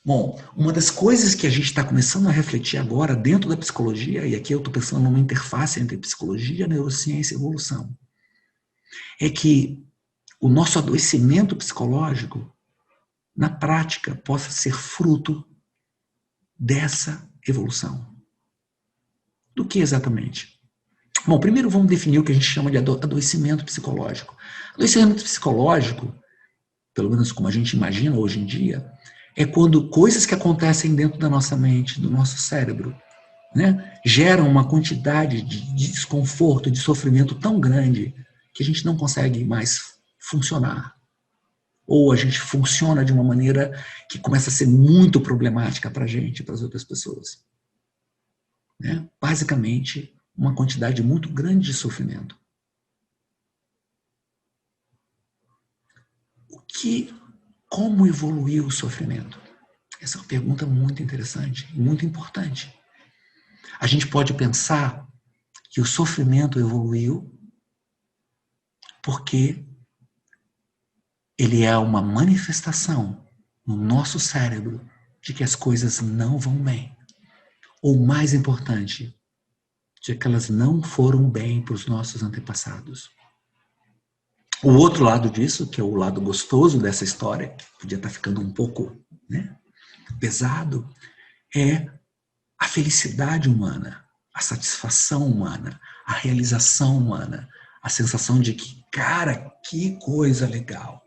Bom, uma das coisas que a gente está começando a refletir agora dentro da psicologia, e aqui eu estou pensando numa interface entre psicologia, neurociência e evolução, é que o nosso adoecimento psicológico, na prática, possa ser fruto dessa evolução. Do que exatamente? Bom, primeiro vamos definir o que a gente chama de adoecimento psicológico. Adoecimento psicológico, pelo menos como a gente imagina hoje em dia, é quando coisas que acontecem dentro da nossa mente, do nosso cérebro, né, geram uma quantidade de desconforto, de sofrimento tão grande que a gente não consegue mais funcionar. Ou a gente funciona de uma maneira que começa a ser muito problemática para a gente e para as outras pessoas. Né? Basicamente, uma quantidade muito grande de sofrimento. Como evoluiu o sofrimento? Essa é uma pergunta muito interessante e muito importante. A gente pode pensar que o sofrimento evoluiu porque ele é uma manifestação no nosso cérebro de que as coisas não vão bem. Ou mais importante, de que elas não foram bem para os nossos antepassados. O outro lado disso, que é o lado gostoso dessa história, que podia estar ficando um pouco, né, pesado, é a felicidade humana, a satisfação humana, a realização humana, a sensação de que, cara, que coisa legal.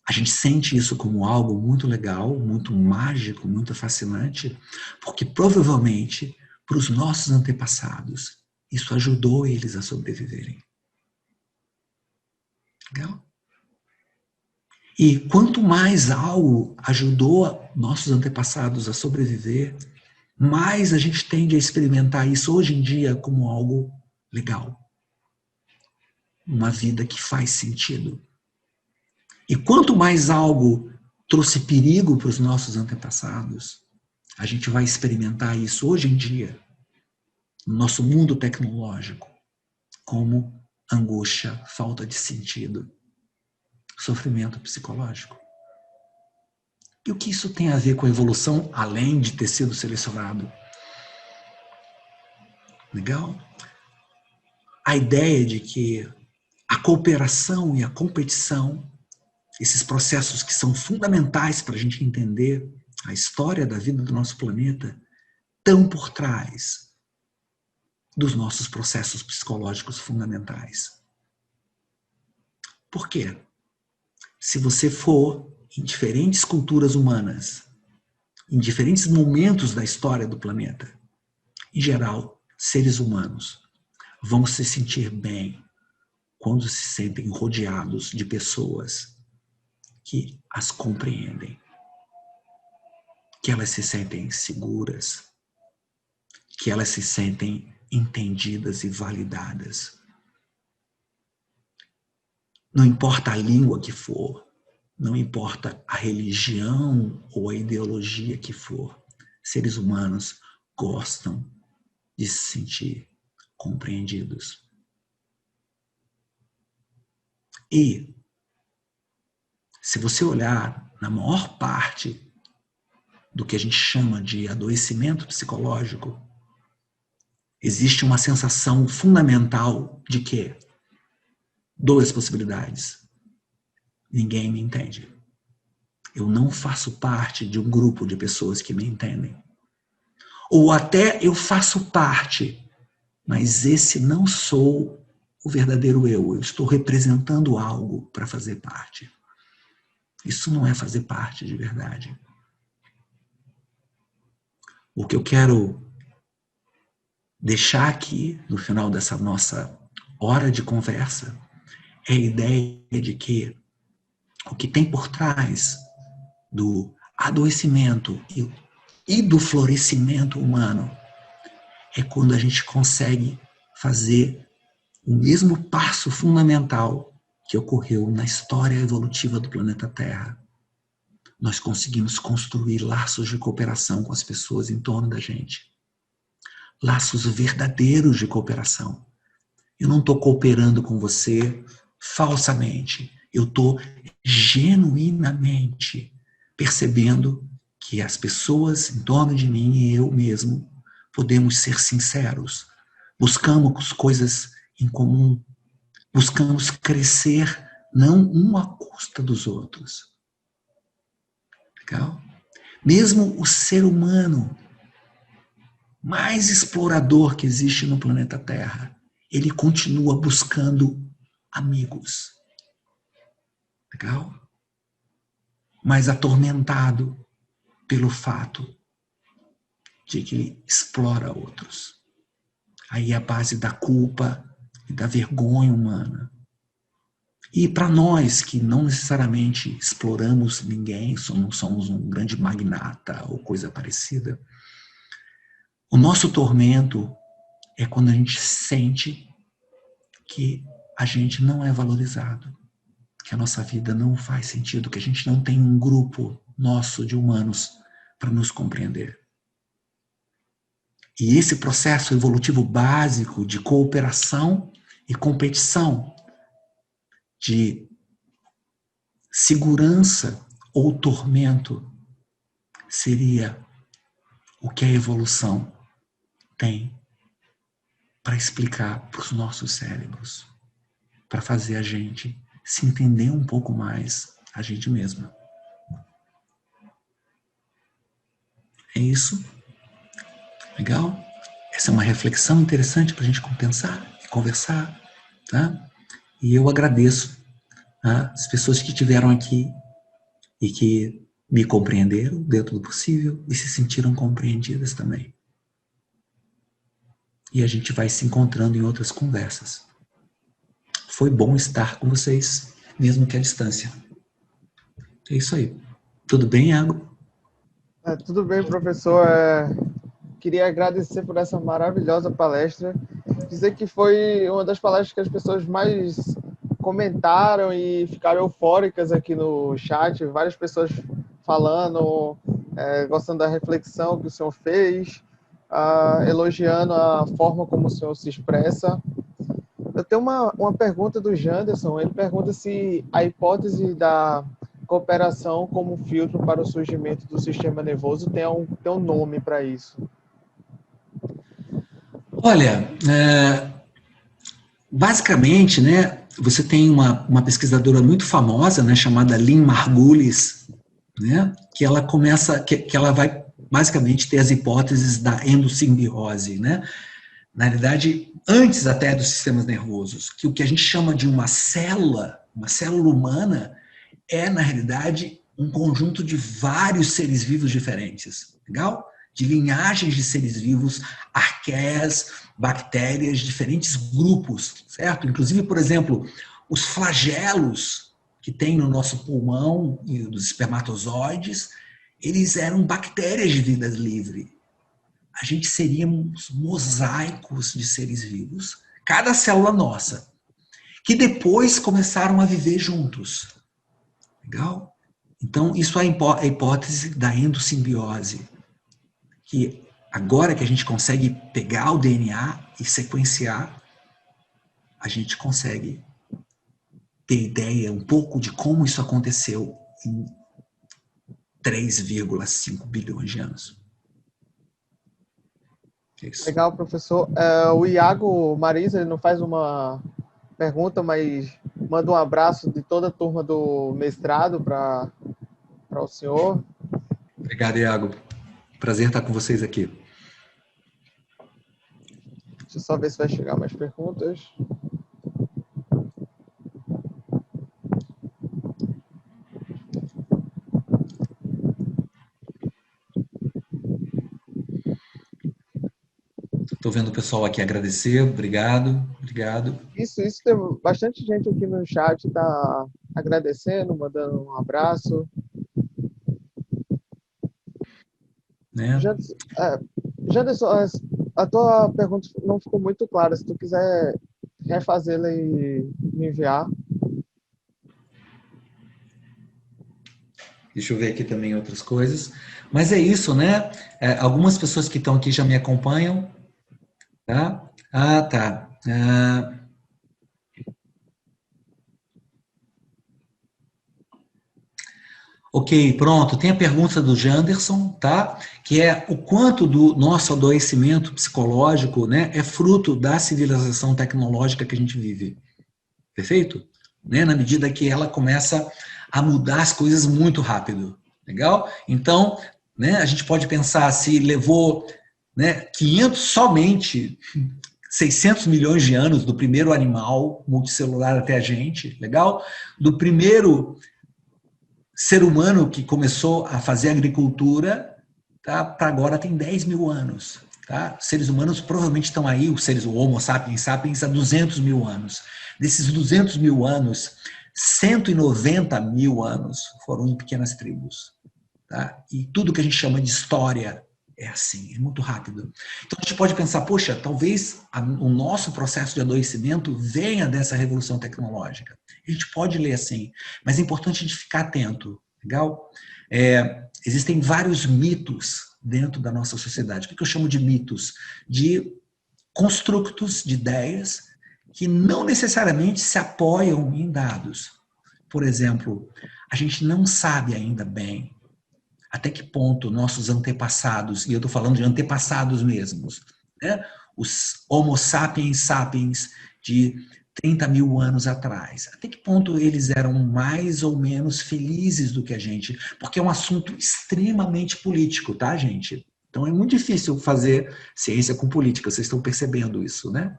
A gente sente isso como algo muito legal, muito mágico, muito fascinante, porque provavelmente, para os nossos antepassados, isso ajudou eles a sobreviverem. Legal? E quanto mais algo ajudou nossos antepassados a sobreviver, mais a gente tende a experimentar isso hoje em dia como algo legal. Uma vida que faz sentido. E quanto mais algo trouxe perigo para os nossos antepassados, a gente vai experimentar isso hoje em dia, no nosso mundo tecnológico, como angústia, falta de sentido, sofrimento psicológico. E o que isso tem a ver com a evolução, além de ter sido selecionado? Legal? A ideia de que a cooperação e a competição, esses processos que são fundamentais para a gente entender a história da vida do nosso planeta, estão por trás dos nossos processos psicológicos fundamentais. Por quê? Se você for em diferentes culturas humanas, em diferentes momentos da história do planeta, em geral, seres humanos vão se sentir bem quando se sentem rodeados de pessoas que as compreendem, que elas se sentem seguras, que elas se sentem entendidas e validadas. Não importa a língua que for, não importa a religião ou a ideologia que for, seres humanos gostam de se sentir compreendidos. E, se você olhar na maior parte do que a gente chama de adoecimento psicológico, existe uma sensação fundamental de que duas possibilidades. Ninguém me entende. Eu não faço parte de um grupo de pessoas que me entendem. Ou até eu faço parte, mas esse não sou o verdadeiro eu. Eu estou representando algo para fazer parte. Isso não é fazer parte de verdade. O que eu quero deixar aqui, no final dessa nossa hora de conversa, é a ideia de que o que tem por trás do adoecimento e do florescimento humano é quando a gente consegue fazer o mesmo passo fundamental que ocorreu na história evolutiva do planeta Terra. Nós conseguimos construir laços de cooperação com as pessoas em torno da gente. Laços verdadeiros de cooperação. Eu não estou cooperando com você falsamente. Eu estou genuinamente percebendo que as pessoas em torno de mim e eu mesmo podemos ser sinceros. Buscamos coisas em comum. Buscamos crescer, não um à custa dos outros. Legal? Mesmo o ser humano mais explorador que existe no planeta Terra, ele continua buscando amigos. Legal? Mas atormentado pelo fato de que ele explora outros. Aí é a base da culpa e da vergonha humana. E para nós que não necessariamente exploramos ninguém, não somos um grande magnata ou coisa parecida, o nosso tormento é quando a gente sente que a gente não é valorizado, que a nossa vida não faz sentido, que a gente não tem um grupo nosso de humanos para nos compreender. E esse processo evolutivo básico de cooperação e competição, de segurança ou tormento, seria o que a evolução tem para explicar para os nossos cérebros, para fazer a gente se entender um pouco mais a gente mesma. É isso? Legal? Essa é uma reflexão interessante para a gente pensar e conversar, tá? E eu agradeço, tá, as pessoas que estiveram aqui e que me compreenderam dentro do possível e se sentiram compreendidas também. E a gente vai se encontrando em outras conversas. Foi bom estar com vocês, mesmo que à distância. É isso aí. Tudo bem, Iago? Tudo bem, professor. queria agradecer por essa maravilhosa palestra. Dizer que foi uma das palestras que as pessoas mais comentaram e ficaram eufóricas aqui no chat. Várias pessoas falando, gostando da reflexão que o senhor fez, elogiando a forma como o senhor se expressa. Eu tenho uma pergunta do Janderson. Ele pergunta se a hipótese da cooperação como filtro para o surgimento do sistema nervoso tem um nome para isso. Olha, basicamente, né, você tem uma pesquisadora muito famosa, né, chamada Lynn Margulis, né, que ela começa, que ela vai basicamente ter as hipóteses da endossimbiose, né, na realidade, antes até dos sistemas nervosos, que o que a gente chama de uma célula humana, é, na realidade, um conjunto de vários seres vivos diferentes, legal? De linhagens de seres vivos, arqueias, bactérias, diferentes grupos, certo? Inclusive, por exemplo, os flagelos que tem no nosso pulmão, dos espermatozoides, eles eram bactérias de vida livre. A gente seríamos mosaicos de seres vivos, cada célula nossa, que depois começaram a viver juntos. Legal? Então, isso é a hipótese da endossimbiose, que agora que a gente consegue pegar o DNA e sequenciar, a gente consegue ter ideia um pouco de como isso aconteceu em 3,5 bilhões de anos. É isso. Legal, professor. O Iago Marisa, ele não faz uma pergunta, mas manda um abraço de toda a turma do mestrado para o senhor. Obrigado, Iago. Prazer estar com vocês aqui. Deixa eu só ver se vai chegar mais perguntas. Estou vendo o pessoal aqui agradecer. Obrigado. Isso, tem bastante gente aqui no chat, tá agradecendo, mandando um abraço. Né? Janderson, a tua pergunta não ficou muito clara. Se tu quiser refazê-la e me enviar. Deixa eu ver aqui também outras coisas. Mas é isso, né? Algumas pessoas que estão aqui já me acompanham. Tá? Ah, tá. Ok, pronto. Tem a pergunta do Janderson, tá? Que é o quanto do nosso adoecimento psicológico, né, é fruto da civilização tecnológica que a gente vive. Perfeito? Né? Na medida que ela começa a mudar as coisas muito rápido. Legal? Então, né, a gente pode pensar se levou, né, 500 somente 600 milhões de anos do primeiro animal multicelular até a gente, legal? Do primeiro ser humano que começou a fazer agricultura, tá? Para agora tem 10 mil anos. Tá? Seres humanos provavelmente estão aí, os seres Homo sapiens sapiens, há 200 mil anos. Desses 200 mil anos, 190 mil anos foram em pequenas tribos. Tá? E tudo que a gente chama de história é assim, é muito rápido. Então a gente pode pensar, poxa, talvez o nosso processo de adoecimento venha dessa revolução tecnológica. A gente pode ler assim, mas é importante a gente ficar atento, legal? Existem vários mitos dentro da nossa sociedade. O que eu chamo de mitos? De construtos de ideias que não necessariamente se apoiam em dados. Por exemplo, a gente não sabe ainda bem até que ponto nossos antepassados, e eu estou falando de antepassados mesmos, né? Os Homo sapiens sapiens de 30 mil anos atrás, até que ponto eles eram mais ou menos felizes do que a gente, porque é um assunto extremamente político, tá, gente? Então é muito difícil fazer ciência com política, vocês estão percebendo isso, né?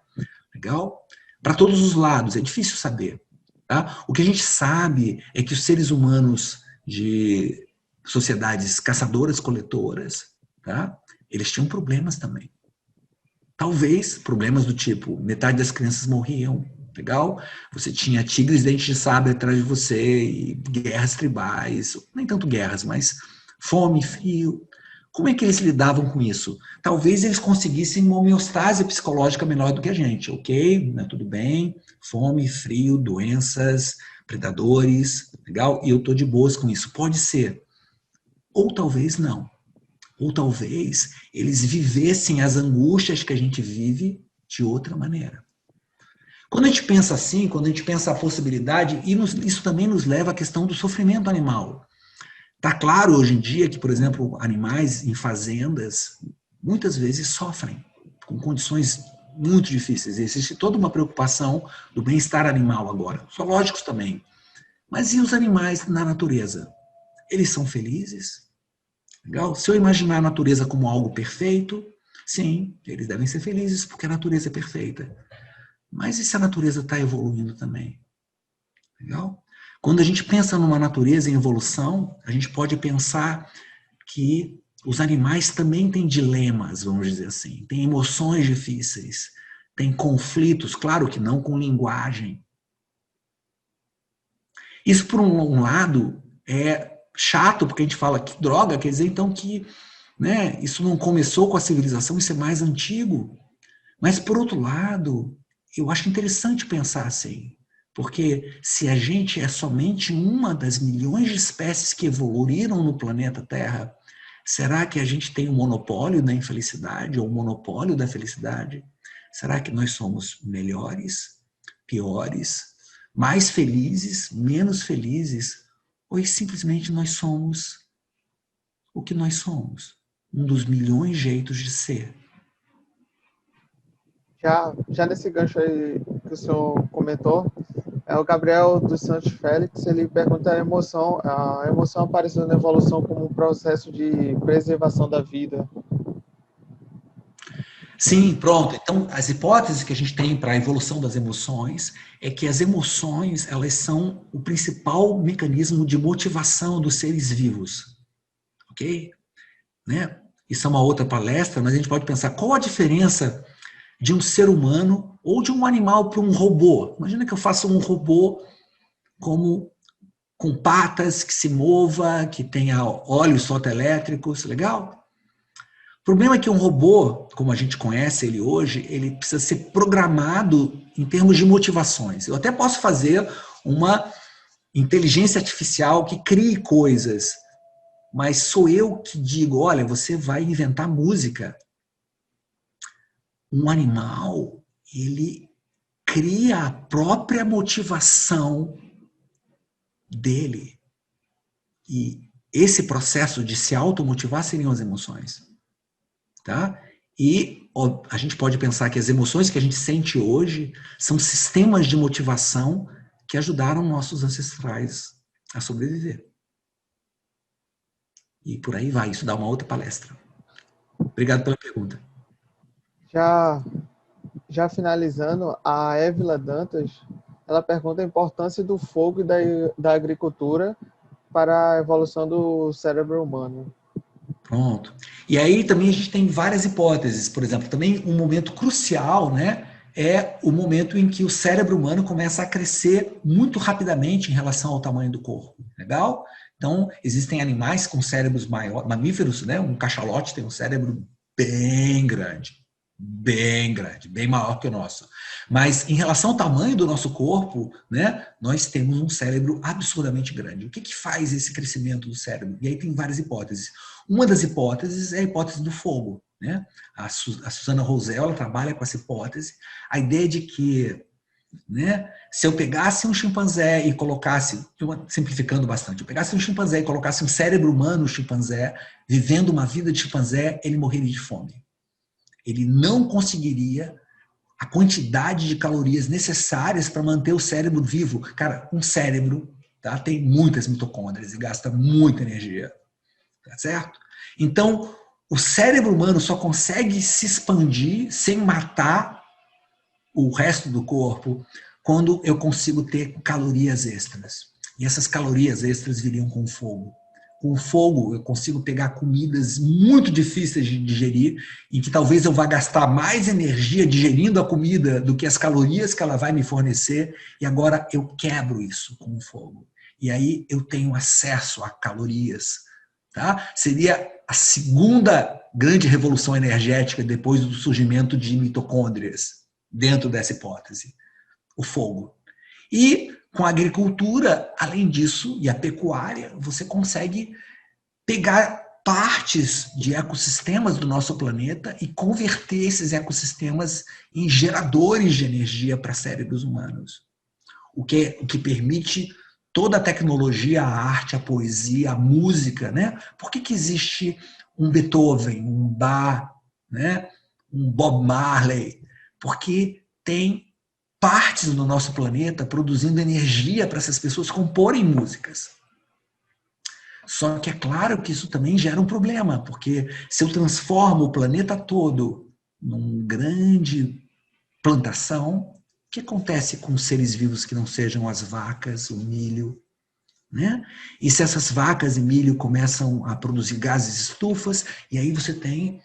Legal? Para todos os lados, é difícil saber. Tá? O que a gente sabe é que os seres humanos de sociedades caçadoras-coletoras, tá? Eles tinham problemas também. Talvez problemas do tipo, metade das crianças morriam, legal? Você tinha tigres dentes de sabre atrás de você, e guerras tribais, nem tanto guerras, mas fome, frio, Como é que eles lidavam com isso? Talvez eles conseguissem uma homeostase psicológica melhor do que a gente, ok? Né, tudo bem, fome, frio, doenças, predadores, legal? E eu estou de boas com isso. Pode ser. Ou talvez não. Ou talvez eles vivessem as angústias que a gente vive de outra maneira. Quando a gente pensa assim, quando a gente pensa a possibilidade, isso também nos leva à questão do sofrimento animal. Está claro hoje em dia que, por exemplo, animais em fazendas muitas vezes sofrem com condições muito difíceis. Existe toda uma preocupação do bem-estar animal agora. Zoológicos também. Mas e os animais na natureza? Eles são felizes? Legal? Se eu imaginar a natureza como algo perfeito, sim, eles devem ser felizes porque a natureza é perfeita. Mas e se a natureza está evoluindo também? Legal? Quando a gente pensa numa natureza em evolução, a gente pode pensar que os animais também têm dilemas, vamos dizer assim, têm emoções difíceis, têm conflitos, claro que não com linguagem. Isso, por um lado, é chato, porque a gente fala que droga, quer dizer então que, né, isso não começou com a civilização, isso é mais antigo. Mas, por outro lado, eu acho interessante pensar assim, porque se a gente é somente uma das milhões de espécies que evoluíram no planeta Terra, será que a gente tem um monopólio da infelicidade ou um monopólio da felicidade? Será que nós somos melhores, piores, mais felizes, menos felizes? Ou simplesmente nós somos o que nós somos? Um dos milhões de jeitos de ser. Já nesse gancho aí que o senhor comentou, é o Gabriel dos Santos Félix, ele pergunta a emoção apareceu na evolução como um processo de preservação da vida. Sim, pronto. Então, as hipóteses que a gente tem para a evolução das emoções é que as emoções, elas são o principal mecanismo de motivação dos seres vivos. Ok? Né? Isso é uma outra palestra, mas a gente pode pensar qual a diferença de um ser humano ou de um animal para um robô. Imagina que eu faça um robô com patas, que se mova, que tenha olhos fotoelétricos, legal? O problema é que um robô, como a gente conhece ele hoje, ele precisa ser programado em termos de motivações. Eu até posso fazer uma inteligência artificial que crie coisas, mas sou eu que digo, olha, você vai inventar música. Um animal, ele cria a própria motivação dele. E esse processo de se automotivar seriam as emoções. Tá? E a gente pode pensar que as emoções que a gente sente hoje são sistemas de motivação que ajudaram nossos ancestrais a sobreviver. E por aí vai, isso dá uma outra palestra. Obrigado pela pergunta. Já finalizando, a Évila Dantas, ela pergunta a importância do fogo e da agricultura para a evolução do cérebro humano. Pronto. E aí também a gente tem várias hipóteses. Por exemplo, também um momento crucial, né, é o momento em que o cérebro humano começa a crescer muito rapidamente em relação ao tamanho do corpo. Legal? Então, existem animais com cérebros maiores, mamíferos, né? Um cachalote tem um cérebro bem grande, bem maior que o nosso. Mas em relação ao tamanho do nosso corpo, né, nós temos um cérebro absurdamente grande. O que faz esse crescimento do cérebro? E aí tem várias hipóteses. Uma das hipóteses é a hipótese do fogo. Né? A Susana Rosel, ela trabalha com essa hipótese, a ideia de que, né, se eu pegasse um chimpanzé e colocasse, simplificando bastante, eu pegasse um chimpanzé e colocasse um cérebro humano chimpanzé, vivendo uma vida de chimpanzé, ele morreria de fome. Ele não conseguiria a quantidade de calorias necessárias para manter o cérebro vivo. Cara, um cérebro, tá, tem muitas mitocôndrias e gasta muita energia. Tá certo? Então, o cérebro humano só consegue se expandir sem matar o resto do corpo quando eu consigo ter calorias extras. E essas calorias extras viriam com o fogo. Com o fogo, eu consigo pegar comidas muito difíceis de digerir, em que talvez eu vá gastar mais energia digerindo a comida do que as calorias que ela vai me fornecer, e agora eu quebro isso com o fogo. E aí eu tenho acesso a calorias, tá? Seria a segunda grande revolução energética depois do surgimento de mitocôndrias, dentro dessa hipótese, o fogo. E com a agricultura, além disso, e a pecuária, você consegue pegar partes de ecossistemas do nosso planeta e converter esses ecossistemas em geradores de energia para cérebros humanos. O que permite toda a tecnologia, a arte, a poesia, a música, né? Por que existe um Beethoven, um Bach, né? Um Bob Marley? Porque tem partes do nosso planeta produzindo energia para essas pessoas comporem músicas. Só que é claro que isso também gera um problema, porque se eu transformo o planeta todo num grande plantação, o que acontece com os seres vivos que não sejam as vacas, o milho, né? E se essas vacas e milho começam a produzir gases estufas, e aí você tem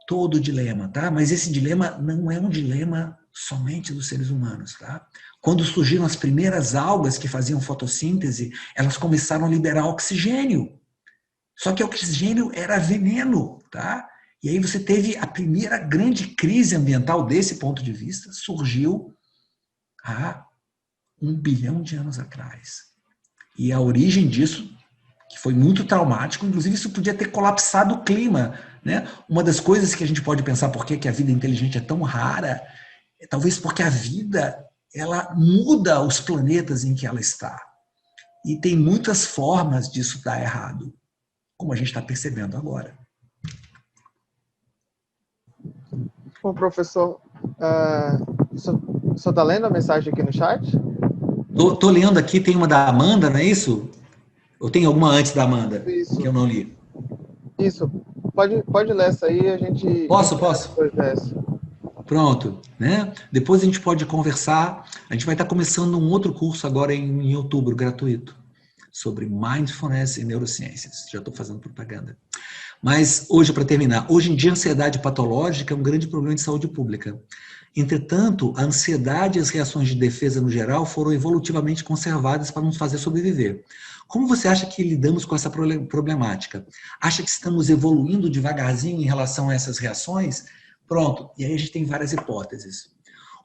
todo o dilema, tá? Mas esse dilema não é um dilema somente dos seres humanos, tá? Quando surgiram as primeiras algas que faziam fotossíntese, elas começaram a liberar oxigênio. Só que o oxigênio era veneno, tá? E aí você teve a primeira grande crise ambiental desse ponto de vista, surgiu há 1 bilhão de anos atrás. E a origem disso, que foi muito traumático, inclusive isso podia ter colapsado o clima, né? Uma das coisas que a gente pode pensar por que a vida inteligente é tão rara, é talvez porque a vida ela muda os planetas em que ela está. E tem muitas formas disso dar errado, como a gente está percebendo agora. Bom, professor, o senhor está lendo a mensagem aqui no chat? Tô lendo aqui, tem uma da Amanda, não é isso? Ou tem alguma antes da Amanda, Isso. que eu não li? Isso. Pode ler essa aí, a gente... Posso? Depois dessa. Pronto, né? Depois a gente pode conversar. A gente vai estar começando um outro curso agora em outubro, gratuito, sobre mindfulness e neurociências. Já estou fazendo propaganda. Mas hoje, para terminar, hoje em dia a ansiedade patológica é um grande problema de saúde pública. Entretanto, a ansiedade e as reações de defesa no geral foram evolutivamente conservadas para nos fazer sobreviver. Como você acha que lidamos com essa problemática? Acha que estamos evoluindo devagarzinho em relação a essas reações? Pronto, e aí a gente tem várias hipóteses.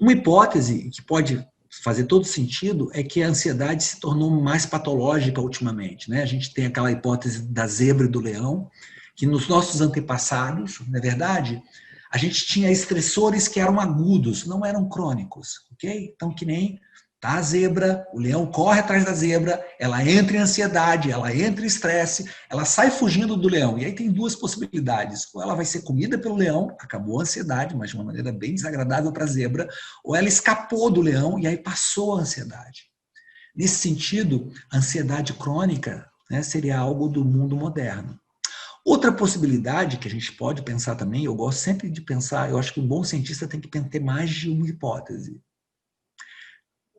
Uma hipótese que pode fazer todo sentido é que a ansiedade se tornou mais patológica ultimamente, né? A gente tem aquela hipótese da zebra e do leão, que nos nossos antepassados, na verdade, a gente tinha estressores que eram agudos, não eram crônicos, ok? Então, que nem tá a zebra, o leão corre atrás da zebra, ela entra em ansiedade, ela entra em estresse, ela sai fugindo do leão. E aí tem duas possibilidades. Ou ela vai ser comida pelo leão, acabou a ansiedade, mas de uma maneira bem desagradável para a zebra, ou ela escapou do leão e aí passou a ansiedade. Nesse sentido, a ansiedade crônica, né, seria algo do mundo moderno. Outra possibilidade que a gente pode pensar também, eu gosto sempre de pensar, eu acho que um bom cientista tem que ter mais de uma hipótese.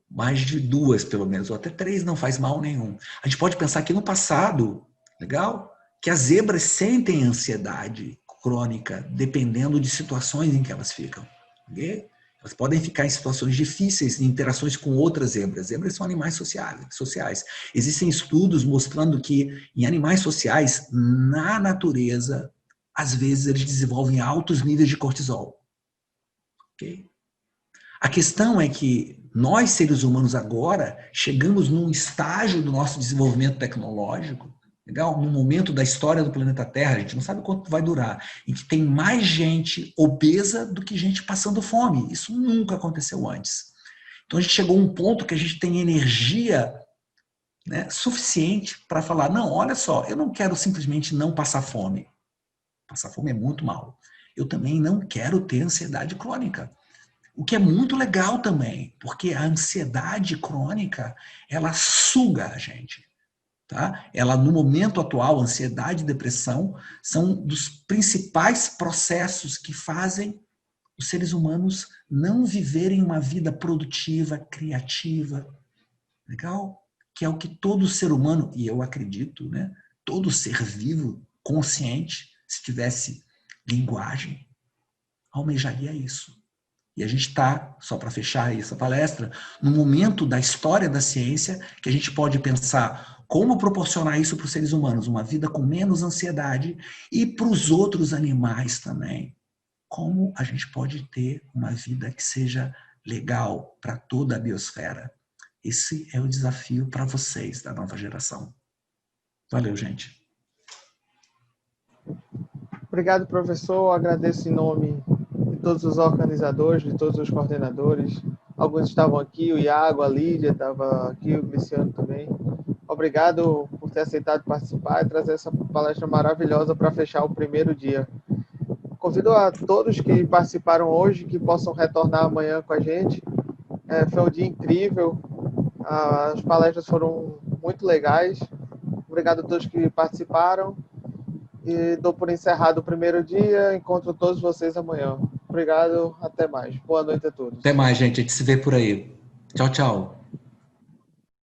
Mais de duas, pelo menos, ou até três não faz mal nenhum. A gente pode pensar que no passado, legal? Que as zebras sentem ansiedade crônica, dependendo de situações em que elas ficam. Okay? Elas podem ficar em situações difíceis, em interações com outras zebras. Zebras são animais sociais. Existem estudos mostrando que em animais sociais, na natureza, às vezes eles desenvolvem altos níveis de cortisol. Ok? A questão é que nós, seres humanos, agora, chegamos num estágio do nosso desenvolvimento tecnológico, legal? Num momento da história do planeta Terra, a gente não sabe quanto vai durar, em que tem mais gente obesa do que gente passando fome. Isso nunca aconteceu antes. Então a gente chegou a um ponto que a gente tem energia, né, suficiente para falar, não, olha só, eu não quero simplesmente não passar fome. Passar fome é muito mal. Eu também não quero ter ansiedade crônica. O que é muito legal também, porque a ansiedade crônica, ela suga a gente. Tá? Ela, no momento atual, ansiedade e depressão são dos principais processos que fazem os seres humanos não viverem uma vida produtiva, criativa. Legal? Que é o que todo ser humano, e eu acredito, né? Todo ser vivo, consciente, se tivesse linguagem, almejaria isso. E a gente está, só para fechar essa palestra, no momento da história da ciência que a gente pode pensar como proporcionar isso para os seres humanos, uma vida com menos ansiedade, e para os outros animais também. Como a gente pode ter uma vida que seja legal para toda a biosfera. Esse é o desafio para vocês da nova geração. Valeu, gente. Obrigado, professor. Agradeço em nome de todos os organizadores, de todos os coordenadores. Alguns estavam aqui, o Iago, a Lídia estava aqui, o Cristiano também. Obrigado por ter aceitado participar e trazer essa palestra maravilhosa para fechar o primeiro dia. Convido a todos que participaram hoje que possam retornar amanhã com a gente. Foi um dia incrível, as palestras foram muito legais. Obrigado a todos que participaram. E dou por encerrado o primeiro dia. Encontro todos vocês amanhã. Obrigado, até mais. Boa noite a todos. Até mais, gente. A gente se vê por aí. Tchau, tchau.